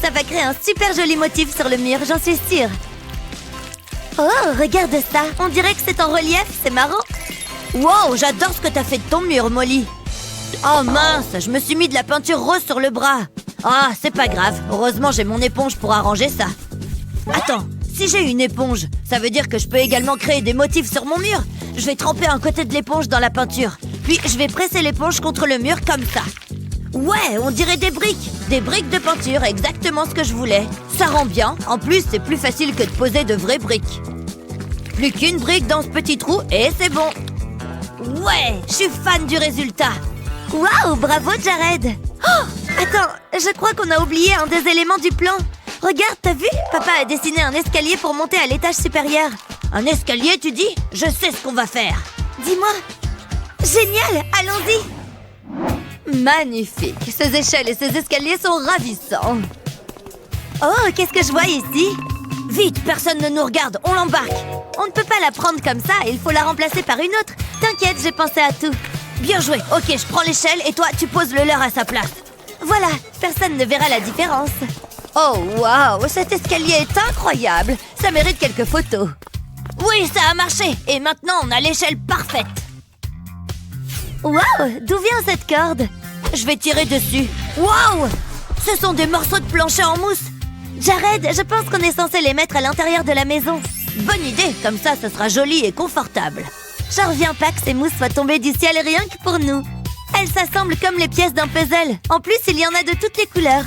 S1: Ça va créer un super joli motif sur le mur, j'en suis sûre. Oh, regarde ça. On dirait que c'est en relief, c'est marrant. Wow, j'adore ce que t'as fait de ton mur, Molly. Oh mince, je me suis mis de la peinture rose sur le bras. Ah, c'est pas grave. Heureusement, j'ai mon éponge pour arranger ça. Attends, si j'ai une éponge, ça veut dire que je peux également créer des motifs sur mon mur. Je vais tremper un côté de l'éponge dans la peinture. Puis, je vais presser l'éponge contre le mur comme ça. Ouais, on dirait des briques. Des briques de peinture, exactement ce que je voulais. Ça rend bien. En plus, c'est plus facile que de poser de vraies briques. Plus qu'une brique dans ce petit trou et c'est bon. Ouais, je suis fan du résultat. Waouh, bravo Jared. Oh, attends, je crois qu'on a oublié un des éléments du plan. Regarde, t'as vu? Papa a dessiné un escalier pour monter à l'étage supérieur. Un escalier, tu dis? Je sais ce qu'on va faire. Dis-moi. Génial, allons-y. Magnifique. Ces échelles et ces escaliers sont ravissants. Oh, qu'est-ce que je vois ici? Vite, personne ne nous regarde, on l'embarque. On ne peut pas la prendre comme ça, il faut la remplacer par une autre. T'inquiète, j'ai pensé à tout. Bien joué. Ok, je prends l'échelle et toi, tu poses le leur à sa place. Voilà, personne ne verra la différence. Oh, waouh, cet escalier est incroyable. Ça mérite quelques photos. Oui, ça a marché. Et maintenant, on a l'échelle parfaite. Waouh, d'où vient cette corde? Je vais tirer dessus. Waouh, ce sont des morceaux de plancher en mousse. Jared, je pense qu'on est censé les mettre à l'intérieur de la maison. Bonne idée, comme ça, ce sera joli et confortable. J'en reviens pas que ces mousses soient tombées du ciel rien que pour nous. Elles s'assemblent comme les pièces d'un puzzle. En plus, il y en a de toutes les couleurs.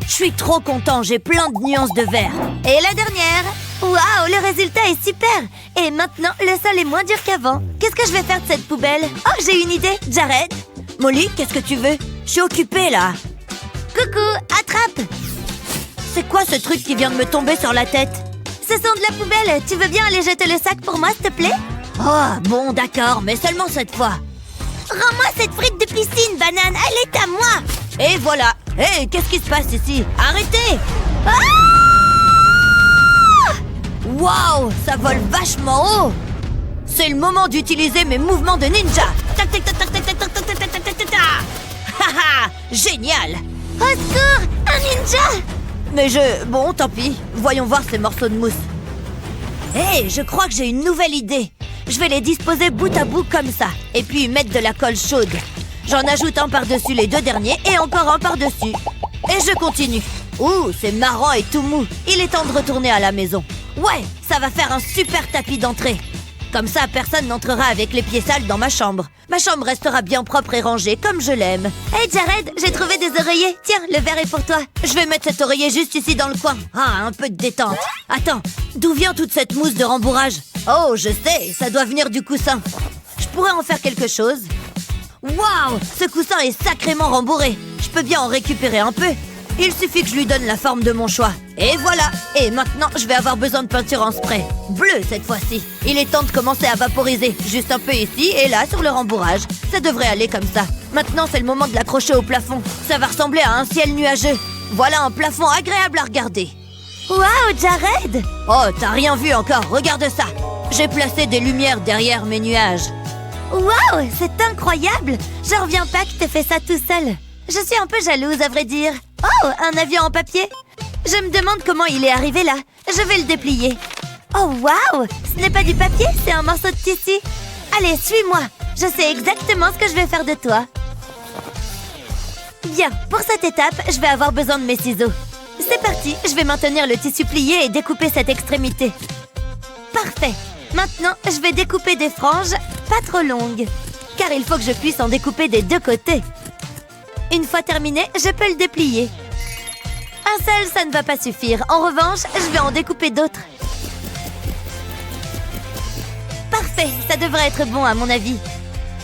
S1: Je suis trop content, j'ai plein de nuances de vert. Et la dernière. Waouh, le résultat est super. Et maintenant, le sol est moins dur qu'avant. Qu'est-ce que je vais faire de cette poubelle? Oh, j'ai une idée. Jared? Molly, qu'est-ce que tu veux? Je suis occupée, là. Coucou, attrape! C'est quoi ce truc qui vient de me tomber sur la tête? Ce sont de la poubelle. Tu veux bien aller jeter le sac pour moi, s'il te plaît? Oh, bon, d'accord, mais seulement cette fois. Rends-moi cette frite de piscine, banane. Elle est à moi. Et voilà. Hé, qu'est-ce qui se passe ici? Arrêtez! Ah! Waouh, ça vole vachement haut. C'est le moment d'utiliser mes mouvements de ninja. Tac, tac, tac, tac, tac, tac, tac, tac, tac, tac, tac, tac, tac. Haha, génial. Au secours, un ninja. Mais bon, tant pis. Voyons voir ces morceaux de mousse. Hé, je crois que j'ai une nouvelle idée. Je vais les disposer bout à bout comme ça. Et puis mettre de la colle chaude. J'en ajoute un par-dessus les deux derniers et encore un par-dessus. Et je continue. Ouh, c'est marrant et tout mou. Il est temps de retourner à la maison. Ouais, ça va faire un super tapis d'entrée. Comme ça, personne n'entrera avec les pieds sales dans ma chambre. Ma chambre restera bien propre et rangée, comme je l'aime. Hey Jared, j'ai trouvé des oreillers. Tiens, le verre est pour toi. Je vais mettre cet oreiller juste ici dans le coin. Ah, un peu de détente. Attends, d'où vient toute cette mousse de rembourrage? Oh, je sais, ça doit venir du coussin. Je pourrais en faire quelque chose. Waouh, ce coussin est sacrément rembourré. Je peux bien en récupérer un peu. Il suffit que je lui donne la forme de mon choix. Et voilà. Et maintenant, je vais avoir besoin de peinture en spray. Bleu cette fois-ci. Il est temps de commencer à vaporiser. Juste un peu ici et là sur le rembourrage. Ça devrait aller comme ça. Maintenant, c'est le moment de l'accrocher au plafond. Ça va ressembler à un ciel nuageux. Voilà un plafond agréable à regarder. Waouh, Jared! Oh, t'as rien vu encore. Regarde ça. J'ai placé des lumières derrière mes nuages. Waouh, c'est incroyable! J'en reviens pas que t'aies fait ça tout seul. Je suis un peu jalouse, à vrai dire. Oh, un avion en papier? Je me demande comment il est arrivé là. Je vais le déplier. Oh, waouh! Ce n'est pas du papier, c'est un morceau de tissu. Allez, suis-moi. Je sais exactement ce que je vais faire de toi. Bien, pour cette étape, je vais avoir besoin de mes ciseaux. C'est parti, je vais maintenir le tissu plié et découper cette extrémité. Parfait. Maintenant, je vais découper des franges pas trop longues, car il faut que je puisse en découper des deux côtés. Une fois terminé, je peux le déplier. Un seul, ça ne va pas suffire. En revanche, je vais en découper d'autres. Parfait, ça devrait être bon à mon avis.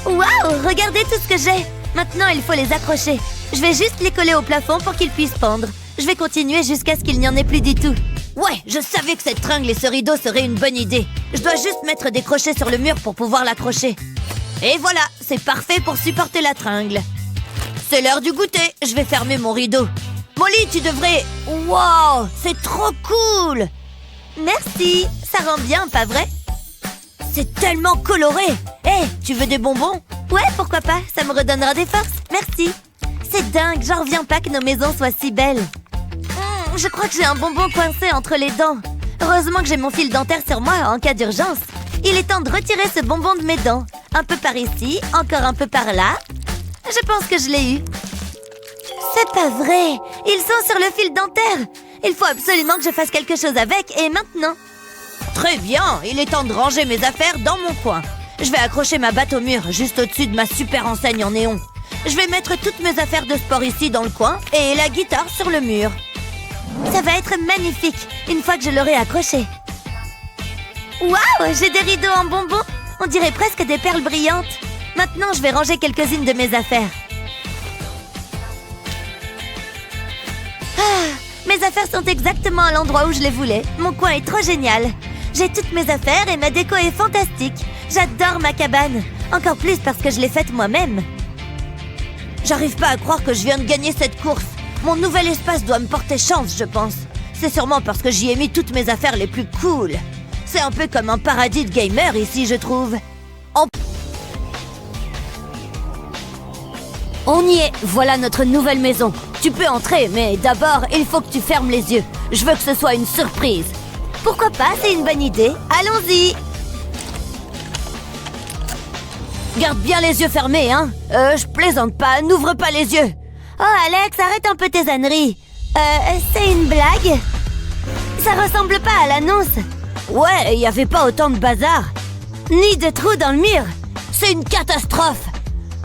S1: Waouh, regardez tout ce que j'ai. Maintenant, il faut les accrocher. Je vais juste les coller au plafond pour qu'ils puissent pendre. Je vais continuer jusqu'à ce qu'il n'y en ait plus du tout. Ouais, je savais que cette tringle et ce rideau seraient une bonne idée. Je dois juste mettre des crochets sur le mur pour pouvoir l'accrocher. Et voilà, c'est parfait pour supporter la tringle. C'est l'heure du goûter, je vais fermer mon rideau. Molly, tu devrais... Wow, c'est trop cool! Merci, ça rend bien, pas vrai? C'est tellement coloré. Hé, tu veux des bonbons? Ouais, pourquoi pas, ça me redonnera des forces. Merci. C'est dingue, j'en reviens pas que nos maisons soient si belles. Je crois que j'ai un bonbon coincé entre les dents. Heureusement que j'ai mon fil dentaire sur moi en cas d'urgence. Il est temps de retirer ce bonbon de mes dents. Un peu par ici, encore un peu par là. Je pense que je l'ai eu. C'est pas vrai! Ils sont sur le fil dentaire! Il faut absolument que je fasse quelque chose avec, et maintenant! Très bien! Il est temps de ranger mes affaires dans mon coin. Je vais accrocher ma batte au mur, juste au-dessus de ma super enseigne en néon. Je vais mettre toutes mes affaires de sport ici dans le coin, et la guitare sur le mur. Ça va être magnifique, une fois que je l'aurai accroché. Waouh! J'ai des rideaux en bonbons! On dirait presque des perles brillantes. Maintenant, je vais ranger quelques-unes de mes affaires. Ah, mes affaires sont exactement à l'endroit où je les voulais. Mon coin est trop génial. J'ai toutes mes affaires et ma déco est fantastique. J'adore ma cabane. Encore plus parce que je l'ai faite moi-même. J'arrive pas à croire que je viens de gagner cette course. Mon nouvel espace doit me porter chance, je pense. C'est sûrement parce que j'y ai mis toutes mes affaires les plus cool. C'est un peu comme un paradis de gamer ici, je trouve. On y est, voilà notre nouvelle maison. Tu peux entrer, mais d'abord, il faut que tu fermes les yeux. Je veux que ce soit une surprise. Pourquoi pas, c'est une bonne idée. Allons-y. Garde bien les yeux fermés, hein. Je plaisante pas, n'ouvre pas les yeux. Oh, Alex, arrête un peu tes âneries. C'est une blague? Ça ressemble pas à l'annonce. Ouais, il y avait pas autant de bazar. Ni de trous dans le mur. C'est une catastrophe.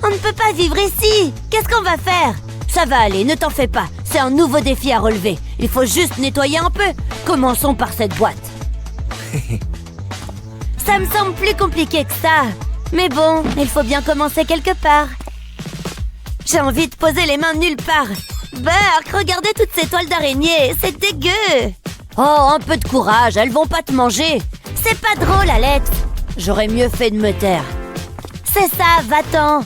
S1: On ne peut pas vivre ici. Qu'est-ce qu'on va faire? Ça va aller, ne t'en fais pas. C'est un nouveau défi à relever. Il faut juste nettoyer un peu. Commençons par cette boîte. Ça me semble plus compliqué que ça. Mais bon, il faut bien commencer quelque part. J'ai envie de poser les mains nulle part. Burk, regardez toutes ces toiles d'araignée. C'est dégueu. Oh, un peu de courage, elles vont pas te manger. C'est pas drôle, Alex. J'aurais mieux fait de me taire. C'est ça, va-t'en.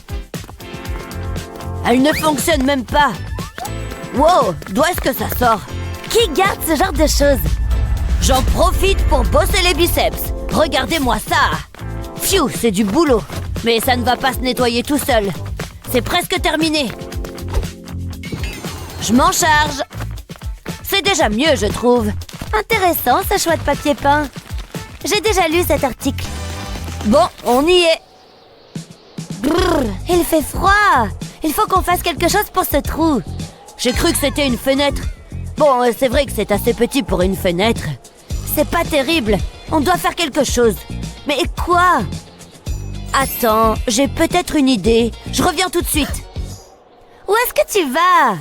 S1: Elle ne fonctionne même pas. Wow, d'où est-ce que ça sort? Qui garde ce genre de choses? J'en profite pour bosser les biceps. Regardez-moi ça. Pfiou, c'est du boulot. Mais ça ne va pas se nettoyer tout seul. C'est presque terminé. Je m'en charge. C'est déjà mieux, je trouve. Intéressant, ce choix de papier peint. J'ai déjà lu cet article. Bon, on y est. Brrr, il fait froid. Il faut qu'on fasse quelque chose pour ce trou. J'ai cru que c'était une fenêtre. Bon, c'est vrai que c'est assez petit pour une fenêtre. C'est pas terrible. On doit faire quelque chose. Mais quoi? Attends, j'ai peut-être une idée. Je reviens tout de suite. Où est-ce que tu vas?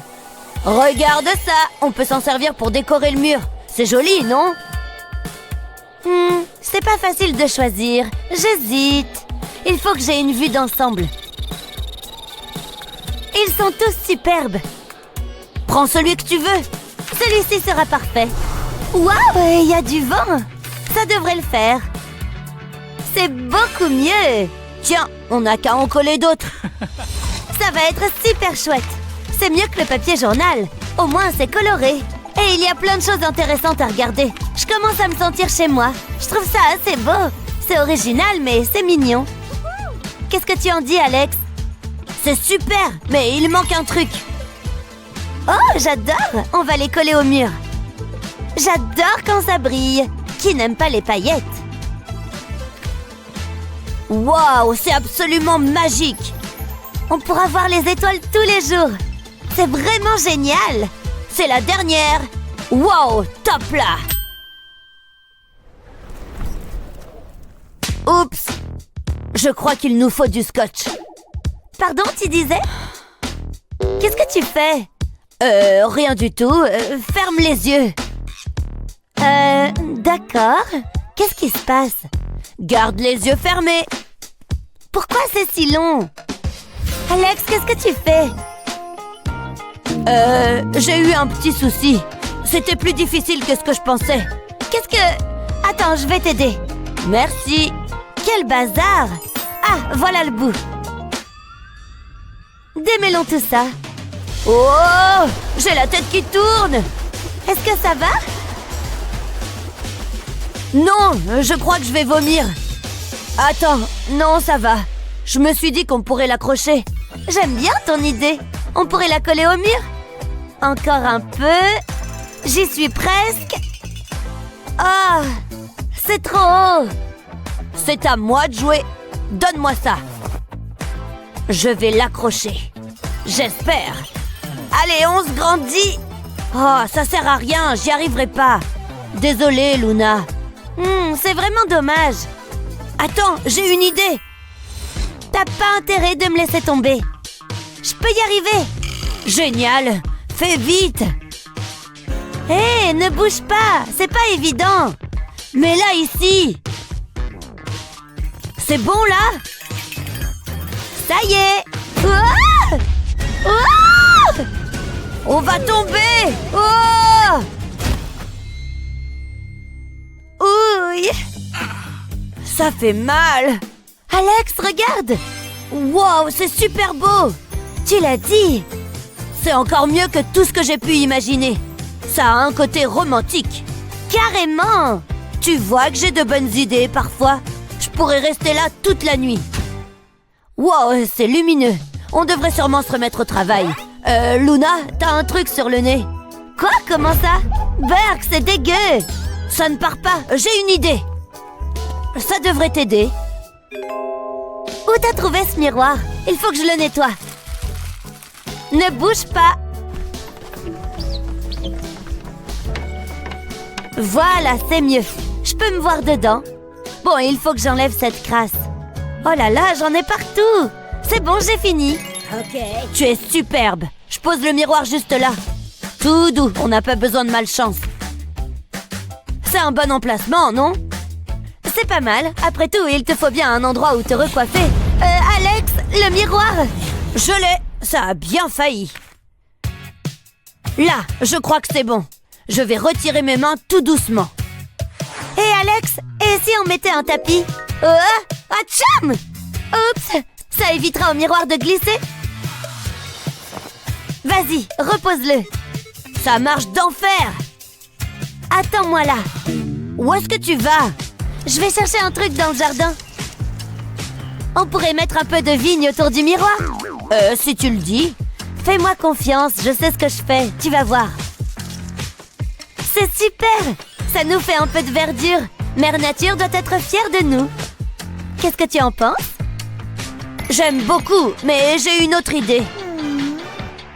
S1: Regarde ça. On peut s'en servir pour décorer le mur. C'est joli, non? C'est pas facile de choisir. J'hésite. Il faut que j'ai une vue d'ensemble. Ils sont tous superbes. Prends celui que tu veux. Celui-ci sera parfait. Waouh, il y a du vent. Ça devrait le faire. C'est beaucoup mieux. Tiens, on n'a qu'à en coller d'autres. Ça va être super chouette. C'est mieux que le papier journal. Au moins, c'est coloré. Et il y a plein de choses intéressantes à regarder. Je commence à me sentir chez moi. Je trouve ça assez beau. C'est original, mais c'est mignon. Qu'est-ce que tu en dis, Alex? C'est super, mais il manque un truc. Oh, j'adore. On va les coller au mur. J'adore quand ça brille. Qui n'aime pas les paillettes? Waouh, c'est absolument magique. On pourra voir les étoiles tous les jours. C'est vraiment génial. C'est la dernière. Waouh, top là. Oups. Je crois qu'il nous faut du scotch. Pardon, tu disais? Qu'est-ce que tu fais? Rien du tout. Ferme les yeux. D'accord. Qu'est-ce qui se passe? Garde les yeux fermés. Pourquoi c'est si long? Alex, qu'est-ce que tu fais? J'ai eu un petit souci. C'était plus difficile que ce que je pensais. Qu'est-ce que... Attends, je vais t'aider. Merci. Quel bazar! Ah, voilà le bout. Démêlons tout ça. Oh! J'ai la tête qui tourne! Est-ce que ça va? Non, je crois que je vais vomir. Attends, non, ça va. Je me suis dit qu'on pourrait l'accrocher. J'aime bien ton idée. On pourrait la coller au mur? Encore un peu. J'y suis presque. Ah, c'est trop haut. C'est à moi de jouer. Donne-moi ça. Je vais l'accrocher. J'espère. Allez, on se grandit. Oh, ça sert à rien, j'y arriverai pas. Désolée, Luna. C'est vraiment dommage. Attends, j'ai une idée. T'as pas intérêt de me laisser tomber. Je peux y arriver. Génial. Fais vite. Hé, ne bouge pas. C'est pas évident. Mais là, ici. C'est bon, là? Ça y est. Ouah! Ouah! On va tomber. Oh! Ouille. Ça fait mal. Alex, regarde. Wow, c'est super beau. Tu l'as dit! C'est encore mieux que tout ce que j'ai pu imaginer. Ça a un côté romantique. Carrément! Tu vois que j'ai de bonnes idées parfois. Je pourrais rester là toute la nuit. Wow, c'est lumineux. On devrait sûrement se remettre au travail. Luna, t'as un truc sur le nez. Quoi? Comment ça? Berk, c'est dégueu! Ça ne part pas, j'ai une idée. Ça devrait t'aider. Où t'as trouvé ce miroir? Il faut que je le nettoie. Ne bouge pas. Voilà, c'est mieux. Je peux me voir dedans. Bon, il faut que j'enlève cette crasse. Oh là là, j'en ai partout. C'est bon, j'ai fini.
S3: Ok.
S1: Tu es superbe. Je pose le miroir juste là. Tout doux, on n'a pas besoin de malchance. C'est un bon emplacement, non? C'est pas mal. Après tout, il te faut bien un endroit où te recoiffer. Alex, le miroir! Je l'ai. Ça a bien failli. Là, je crois que c'est bon. Je vais retirer mes mains tout doucement. Hé Alex, et si on mettait un tapis? Atcham! Oups, ça évitera au miroir de glisser. Vas-y, repose-le. Ça marche d'enfer. Attends-moi là. Où est-ce que tu vas? Je vais chercher un truc dans le jardin. On pourrait mettre un peu de vigne autour du miroir. Si tu le dis. Fais-moi confiance, je sais ce que je fais. Tu vas voir. C'est super. Ça nous fait un peu de verdure. Mère Nature doit être fière de nous. Qu'est-ce que tu en penses? J'aime beaucoup, mais j'ai une autre idée.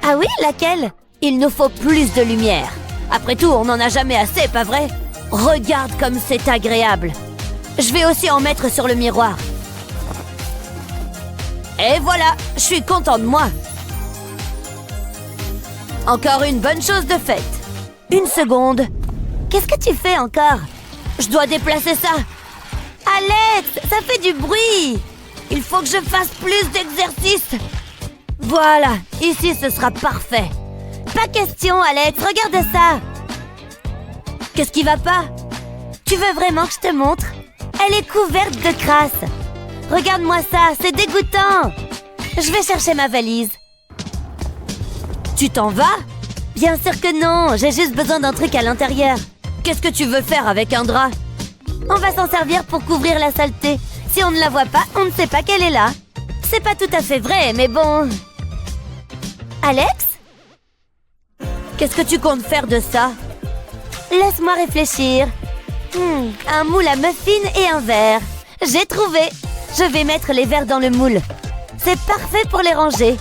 S1: Ah oui, laquelle? Il nous faut plus de lumière. Après tout, on n'en a jamais assez, pas vrai? Regarde comme c'est agréable. Je vais aussi en mettre sur le miroir. Et voilà, je suis content de moi. Encore une bonne chose de faite. Une seconde. Qu'est-ce que tu fais encore? Je dois déplacer ça. Alex, ça fait du bruit. Il faut que je fasse plus d'exercice. Voilà, ici ce sera parfait. Pas question, Alex, regarde ça. Qu'est-ce qui va pas? Tu veux vraiment que je te montre? Elle est couverte de crasse. Regarde-moi ça, c'est dégoûtant. Je vais chercher ma valise. Tu t'en vas? Bien sûr que non, j'ai juste besoin d'un truc à l'intérieur. Qu'est-ce que tu veux faire avec un drap? On va s'en servir pour couvrir la saleté. Si on ne la voit pas, on ne sait pas qu'elle est là. C'est pas tout à fait vrai, mais bon... Alex? Qu'est-ce que tu comptes faire de ça? Laisse-moi réfléchir. Un moule à muffins et un verre. J'ai trouvé. Je vais mettre les verres dans le moule. C'est parfait pour les ranger.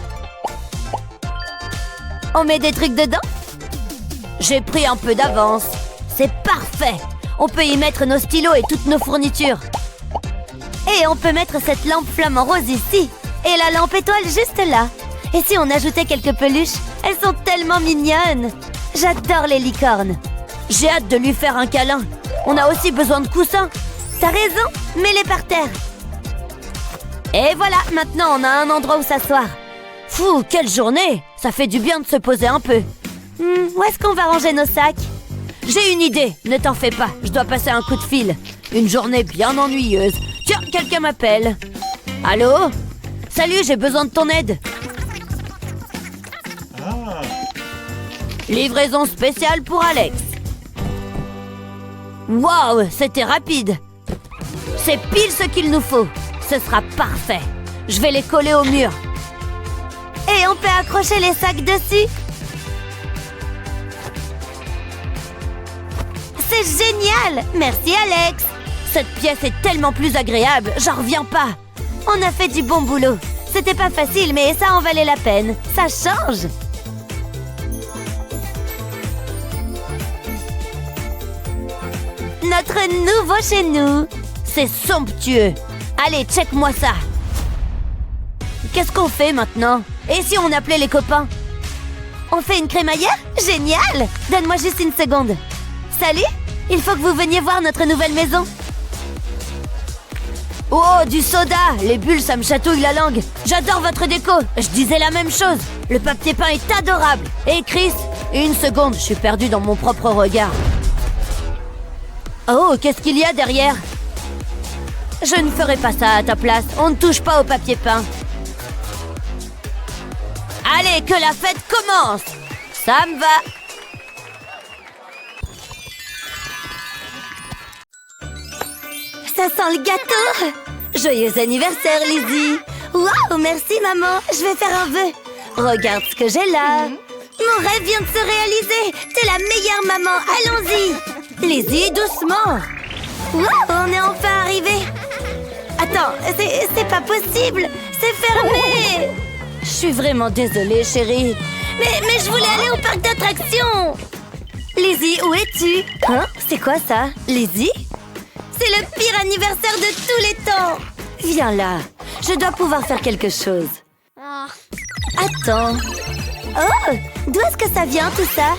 S1: On met des trucs dedans? J'ai pris un peu d'avance. C'est parfait. On peut y mettre nos stylos et toutes nos fournitures. Et on peut mettre cette lampe flamant rose ici. Et la lampe étoile juste là. Et si on ajoutait quelques peluches? Elles sont tellement mignonnes. J'adore les licornes. J'ai hâte de lui faire un câlin. On a aussi besoin de coussins. T'as raison, mets-les par terre. Et voilà, maintenant on a un endroit où s'asseoir. Fou, quelle journée! Ça fait du bien de se poser un peu. Où est-ce qu'on va ranger nos sacs? J'ai une idée, ne t'en fais pas, je dois passer un coup de fil. Une journée bien ennuyeuse. Tiens, quelqu'un m'appelle. Allô? Salut, j'ai besoin de ton aide. Livraison spéciale pour Alex. Waouh, c'était rapide. C'est pile ce qu'il nous faut. Ce sera parfait. Je vais les coller au mur. Et on peut accrocher les sacs dessus. C'est génial! Merci Alex. Cette pièce est tellement plus agréable, j'en reviens pas. On a fait du bon boulot. C'était pas facile, mais ça en valait la peine. Ça change. Notre nouveau chez nous. C'est somptueux. Allez, check-moi ça. Qu'est-ce qu'on fait maintenant? Et si on appelait les copains? On fait une crémaillère? Génial! Donne-moi juste une seconde. Salut! Il faut que vous veniez voir notre nouvelle maison. Oh, du soda! Les bulles, ça me chatouille la langue. J'adore votre déco. Je disais la même chose. Le papier peint est adorable. Et Chris? Une seconde, je suis perdue dans mon propre regard. Oh, qu'est-ce qu'il y a derrière? Je ne ferai pas ça à ta place. On ne touche pas au papier peint. Allez, que la fête commence! Ça me va! Ça sent le gâteau! Joyeux anniversaire, Lizzie! Waouh, merci maman! Je vais faire un vœu! Regarde ce que j'ai là! Mon rêve vient de se réaliser! T'es la meilleure maman! Allons-y! Lizzie, doucement! Waouh, on est enfin arrivé! Attends, c'est pas possible! C'est fermé! Je suis vraiment désolée, chérie. Mais je voulais aller au parc d'attractions! Lizzie, où es-tu? Hein? C'est quoi ça? Lizzie? C'est le pire anniversaire de tous les temps! Viens là, je dois pouvoir faire quelque chose. Attends. Oh, d'où est-ce que ça vient tout ça?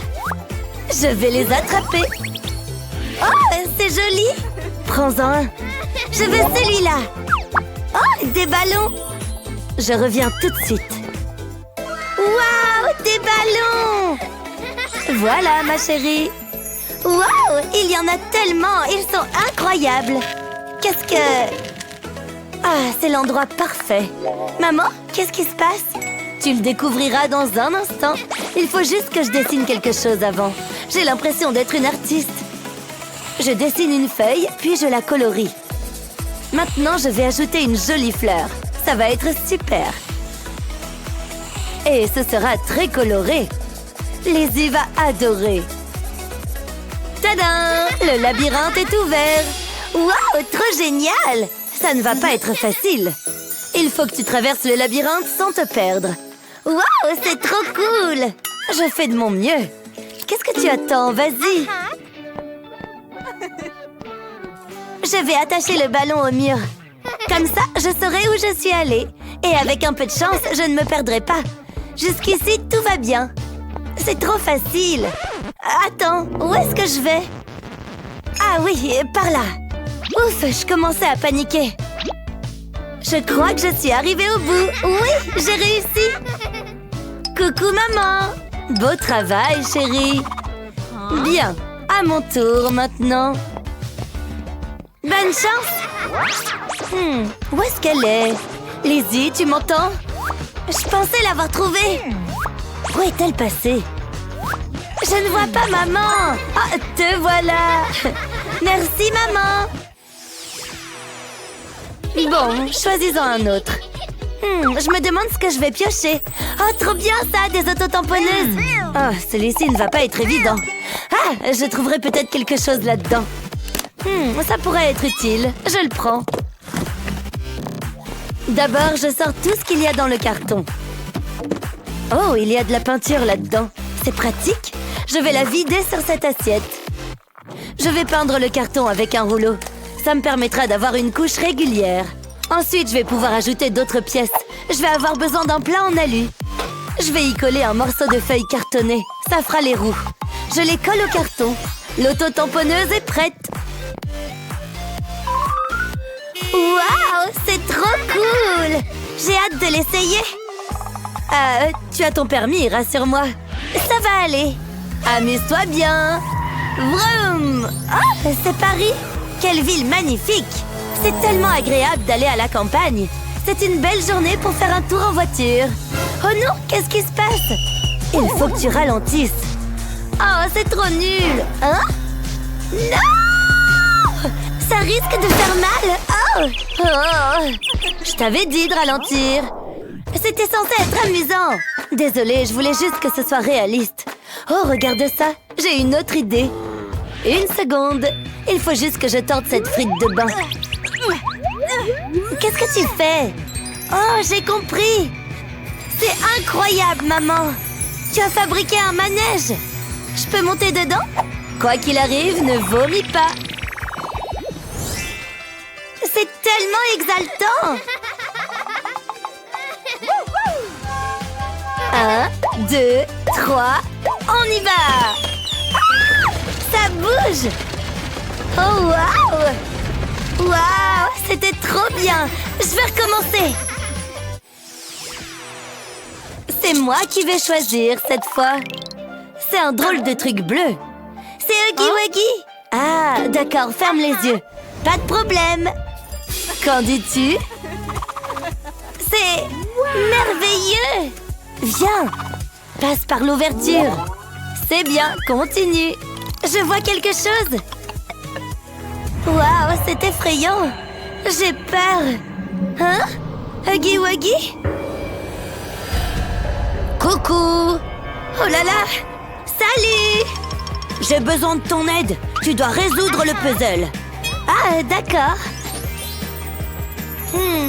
S1: Je vais les attraper. Oh, c'est joli! Prends-en un. Je veux celui-là. Oh, des ballons. Je reviens tout de suite. Waouh, des ballons! Voilà, ma chérie. Waouh, il y en a tellement. Ils sont incroyables. Qu'est-ce que... Ah, c'est l'endroit parfait. Maman, qu'est-ce qui se passe? Tu le découvriras dans un instant. Il faut juste que je dessine quelque chose avant. J'ai l'impression d'être une artiste. Je dessine une feuille, puis je la colorie. Maintenant, je vais ajouter une jolie fleur. Ça va être super. Et ce sera très coloré. Lizzie va adorer. Tadam! Le labyrinthe est ouvert. Waouh, trop génial! Ça ne va pas être facile. Il faut que tu traverses le labyrinthe sans te perdre. Waouh, c'est trop cool! Je fais de mon mieux. Qu'est-ce que tu attends? Vas-y. Je vais attacher le ballon au mur. Comme ça, je saurai où je suis allée. Et avec un peu de chance, je ne me perdrai pas. Jusqu'ici, tout va bien. C'est trop facile. Attends, où est-ce que je vais? Ah oui, par là. Ouf, je commençais à paniquer. Je crois que je suis arrivée au bout. Oui, j'ai réussi. Coucou, maman. Beau travail, chérie. Bien, à mon tour maintenant. Bonne chance. Où est-ce qu'elle est? Lizzie, tu m'entends? Je pensais l'avoir trouvée. Où est-elle passée? Je ne vois pas maman. Ah, te voilà. Merci, maman. Bon, choisis-en un autre. Je me demande ce que je vais piocher. Oh, trop bien ça, des autotamponneuses. Oh, celui-ci ne va pas être évident. Ah, je trouverai peut-être quelque chose là-dedans. Ça pourrait être utile. Je le prends. D'abord, je sors tout ce qu'il y a dans le carton. Oh, il y a de la peinture là-dedans. C'est pratique. Je vais la vider sur cette assiette. Je vais peindre le carton avec un rouleau. Ça me permettra d'avoir une couche régulière. Ensuite, je vais pouvoir ajouter d'autres pièces. Je vais avoir besoin d'un plat en alu. Je vais y coller un morceau de feuille cartonnée. Ça fera les roues. Je les colle au carton. L'auto-tamponneuse est prête. Waouh, c'est trop cool! J'ai hâte de l'essayer. Tu as ton permis, rassure-moi. Ça va aller. Amuse-toi bien. Vroom! Oh, c'est Paris. Quelle ville magnifique! C'est tellement agréable d'aller à la campagne. C'est une belle journée pour faire un tour en voiture. Oh non, qu'est-ce qui se passe? Il faut que tu ralentisses. Oh, c'est trop nul. Hein? Non! Ça risque de faire mal. Oh! Je t'avais dit de ralentir. C'était censé être amusant. Désolée, je voulais juste que ce soit réaliste. Oh, regarde ça. J'ai une autre idée. Une seconde. Il faut juste que je torde cette frite de bain. Qu'est-ce que tu fais? Oh, j'ai compris. C'est incroyable, maman. Tu as fabriqué un manège. Je peux monter dedans? Quoi qu'il arrive, ne vomis pas. C'est tellement exaltant. 1, 2, 3, on y va. Ah, ça bouge. Oh, waouh. Waouh, c'était trop bien. Je vais recommencer. C'est moi qui vais choisir cette fois. C'est un drôle de truc bleu. C'est Huggy Wuggy. Ah, d'accord, ferme les yeux. Pas de problème. Qu'en dis-tu? C'est merveilleux. Viens, passe par l'ouverture. C'est bien, continue. Je vois quelque chose. Waouh, c'est effrayant. J'ai peur. Hein? Huggy Wuggy? Coucou. Oh là là. Salut. J'ai besoin de ton aide. Tu dois résoudre le puzzle. Ah, d'accord.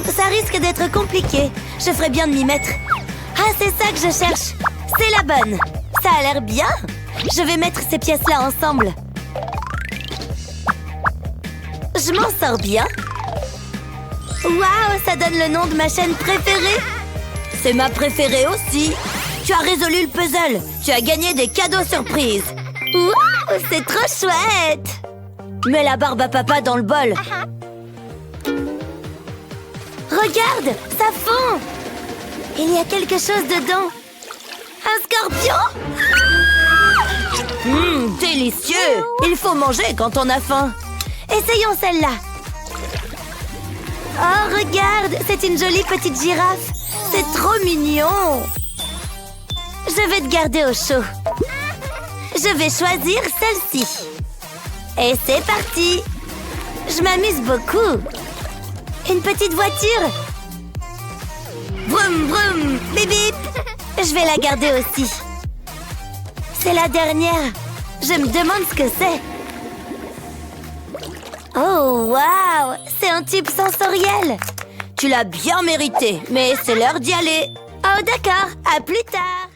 S1: Ça risque d'être compliqué. Je ferais bien de m'y mettre. Ah, c'est ça que je cherche. C'est la bonne. Ça a l'air bien. Je vais mettre ces pièces-là ensemble. Je m'en sors bien. Waouh, ça donne le nom de ma chaîne préférée. C'est ma préférée aussi. Tu as résolu le puzzle. Tu as gagné des cadeaux surprises. Waouh, c'est trop chouette. Mets la barbe à papa dans le bol. Regarde, ça fond. Il y a quelque chose dedans. Un scorpion. Délicieux. Il faut manger quand on a faim. Essayons celle-là. Oh, regarde, c'est une jolie petite girafe. C'est trop mignon. Je vais te garder au chaud. Je vais choisir celle-ci. Et c'est parti. Je m'amuse beaucoup. Une petite voiture. Vroom, vroom, bip, bip. Je vais la garder aussi. C'est la dernière. Je me demande ce que c'est. Oh, waouh! C'est un tube sensoriel. Tu l'as bien mérité, mais c'est l'heure d'y aller. Oh, d'accord. À plus tard.